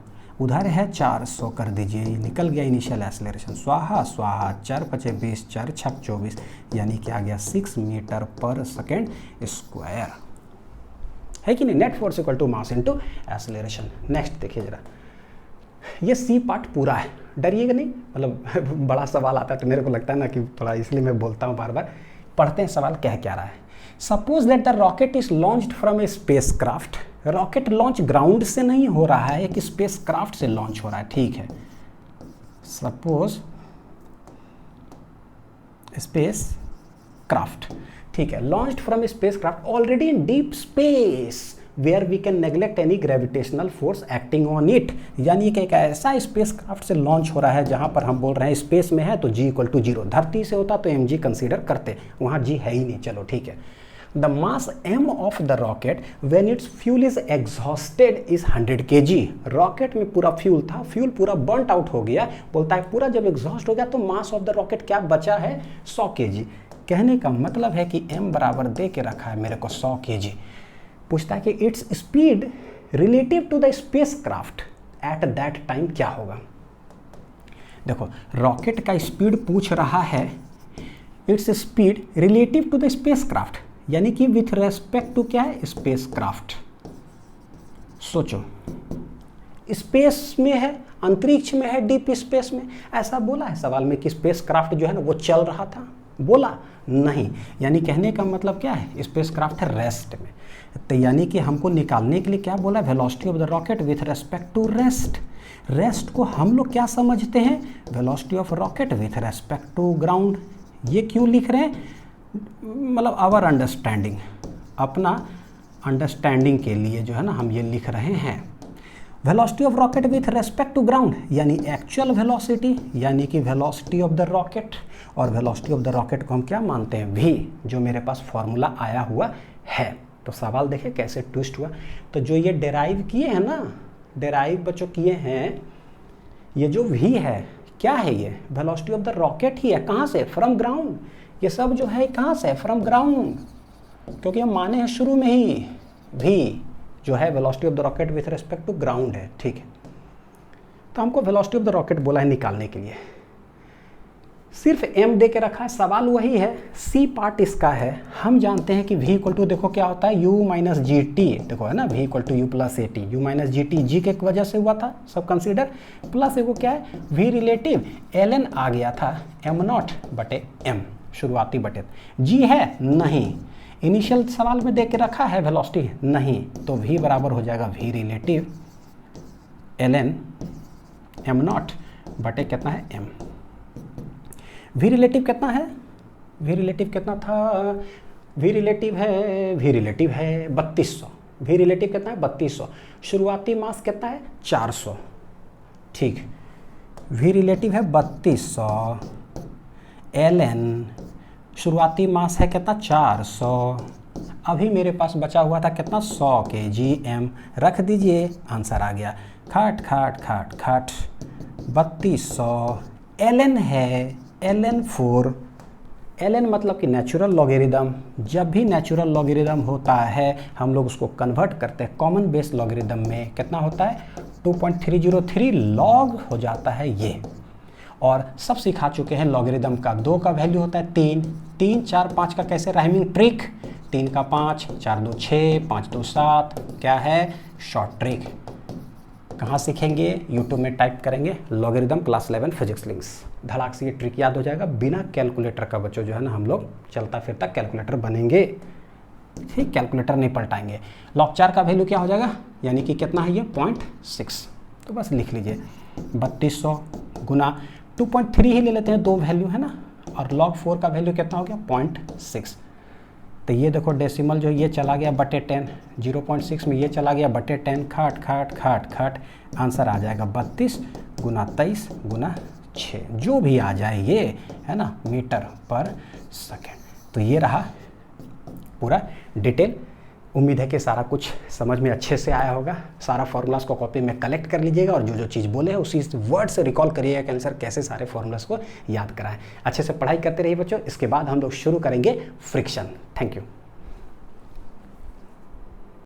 उधर है 400 कर दीजिए, ये निकल गया इनिशियल एक्सेलरेशन, स्वाहा स्वाहा 4 पचे 20 4 छक 24, यानी कि आ गया 6 मीटर पर सेकेंड स्क्वायर, है कि नहीं, net force equal to mass into acceleration. Next देखिए जरा, ये सी पार्ट पूरा है, डरिएगा नहीं, मतलब बड़ा सवाल आता है तो मेरे को लगता है ना कि थोड़ा, इसलिए मैं बोलता हूँ बार बार। पढ़ते हैं सवाल कह क्या रहा है। Suppose that the rocket is launched from A space craft, rocket launch ground से नहीं हो रहा है, एक स्पेस क्राफ्ट से लॉन्च हो रहा है, ठीक है। सपोज स्पेस क्राफ्ट, ठीक है, launched from spacecraft already in deep space, where we can neglect any gravitational force acting on it. यानी कि एक ऐसा स्पेस क्राफ्ट से लॉन्च हो रहा है जहाँ पर हम बोल रहे हैं स्पेस में है तो G = 0, धरती से होता तो mg कंसीडर करते, वहाँ G है ही नहीं, चलो ठीक है। The mass m of the rocket when its fuel is exhausted is 100 kg। Rocket में पूरा फ्यूल था, फ्यूल पूरा बर्नट आउट हो गया, बोलता है पूरा जब एग्जॉस्ट हो गया तो मास ऑफ द रॉकेट क्या बचा है 100 kg। कहने का मतलब है कि m बराबर दे के रखा है मेरे को 100 kg। पूछता है कि its speed relative to the spacecraft at that time क्या होगा। देखो रॉकेट का स्पीड पूछ रहा है, its speed relative to the spacecraft, यानी कि विथ रेस्पेक्ट टू क्या है स्पेस क्राफ्ट। सोचो स्पेस में है, अंतरिक्ष में है, डीप स्पेस में, ऐसा बोला है सवाल में कि स्पेस क्राफ्ट जो है ना वो चल रहा था, बोला नहीं। यानी कहने का मतलब क्या है स्पेस क्राफ्ट है रेस्ट में, तो यानी कि हमको निकालने के लिए क्या बोला, velocity of the rocket with respect to rest. Rest को हम लोग क्या समझते हैं, velocity of rocket with respect to ground. ये क्यों लिख रहे हैं, मतलब आवर अंडरस्टैंडिंग, अपना अंडरस्टैंडिंग के लिए जो है ना हम ये लिख रहे हैं। Velocity of rocket with respect to ground यानी एक्चुअल वेलोसिटी, यानी कि वेलोसिटी ऑफ द रॉकेट, और वेलोसिटी ऑफ द रॉकेट को हम क्या मानते हैं v, जो मेरे पास फॉर्मूला आया हुआ है। तो सवाल देखिए कैसे ट्विस्ट हुआ। तो जो ये डेराइव किए हैं ना, डेराइव बच्चों किए हैं, ये जो v है क्या है, ये वेलोसिटी ऑफ द रॉकेट ही है। कहाँ से, फ्रॉम ग्राउंड। ये सब जो है कहाँ से, फ्रॉम ग्राउंड, क्योंकि हम माने हैं शुरू में ही v जो है velocity of the rocket with respect to ground है, ठीक है। तो हमको वेलोसिटी ऑफ द रॉकेट बोला है निकालने के लिए, सिर्फ m दे के रखा है, सवाल वही है, c पार्ट इसका है। हम जानते हैं कि v = देखो क्या होता है u - gt, देखो है ना v = u + at, u - gt g के वजह से हुआ था सब कंसीडर, प्लस एगो क्या है v रिलेटिव ln आ गया था m0/m शुरुआती बटे, g है नहीं, इनिशियल सवाल में दे के रखा है वेलोसिटी नहीं, तो v बराबर हो जाएगा v रिलेटिव ln m0 बटे कितना है m। v रिलेटिव कितना है, v रिलेटिव कितना था, v रिलेटिव है 3200, v रिलेटिव कितना है 3200, शुरुआती मास कितना है 400, ठीक, v रिलेटिव है 3200, ln शुरुआती मास है कितना 400, अभी मेरे पास बचा हुआ था कितना 100 kg, रख दीजिए, आंसर आ गया, खाट खाट खाट खाट 3200, ln है ln 4, ln मतलब कि नेचुरल लॉगरिदम। जब भी नेचुरल लॉगरिदम होता है हम लोग उसको कन्वर्ट करते हैं कॉमन बेस लॉगरिदम में, कितना होता है 2.303 लॉग हो जाता है ये। और सब सिखा चुके हैं लॉगरिदम का 2 का वैल्यू होता है 3, 3 4 5 का कैसे राइमिंग ट्रिक, 3 का 5, 4 2 6, 5 2 7, क्या है शॉर्ट ट्रिक। कहाँ सीखेंगे, यूट्यूब में टाइप करेंगे लॉगरिदम क्लास 11 फिजिक्स लिंक्स, धड़ाक से ये ट्रिक याद हो जाएगा। बिना कैलकुलेटर का बच्चों जो है ना हम लोग चलता फिरता कैलकुलेटर बनेंगे, ठीक, कैलकुलेटर नहीं पलटाएंगे। लॉग 4 का वैल्यू क्या हो जाएगा, यानी कि कितना है ये 0.6, तो बस लिख लीजिए 3200 गुना 2.3 ही ले लेते हैं, 2 वैल्यू है ना, और लॉग 4 का वैल्यू कितना हो गया 0.6। तो ये देखो डेसिमल जो ये चला गया बटे 10, 0.6 में ये चला गया बटे 10, खाट खाट खाट खाट, आंसर आ जाएगा 32 गुना 23 गुना 6, जो भी आ जाए ये है ना मीटर पर सेकेंड। तो ये रहा पूरा डिटेल। उम्मीद है कि सारा कुछ समझ में अच्छे से आया होगा। सारा फॉर्मूलास को कॉपी में कलेक्ट कर लीजिएगा और जो जो चीज़ बोले हैं उसी वर्ड से रिकॉल करिएगा कि आंसर कैसे सारे फॉर्मूलास को याद कराएं। अच्छे से पढ़ाई करते रहिए बच्चों। इसके बाद हम लोग शुरू करेंगे फ्रिक्शन। Thank you.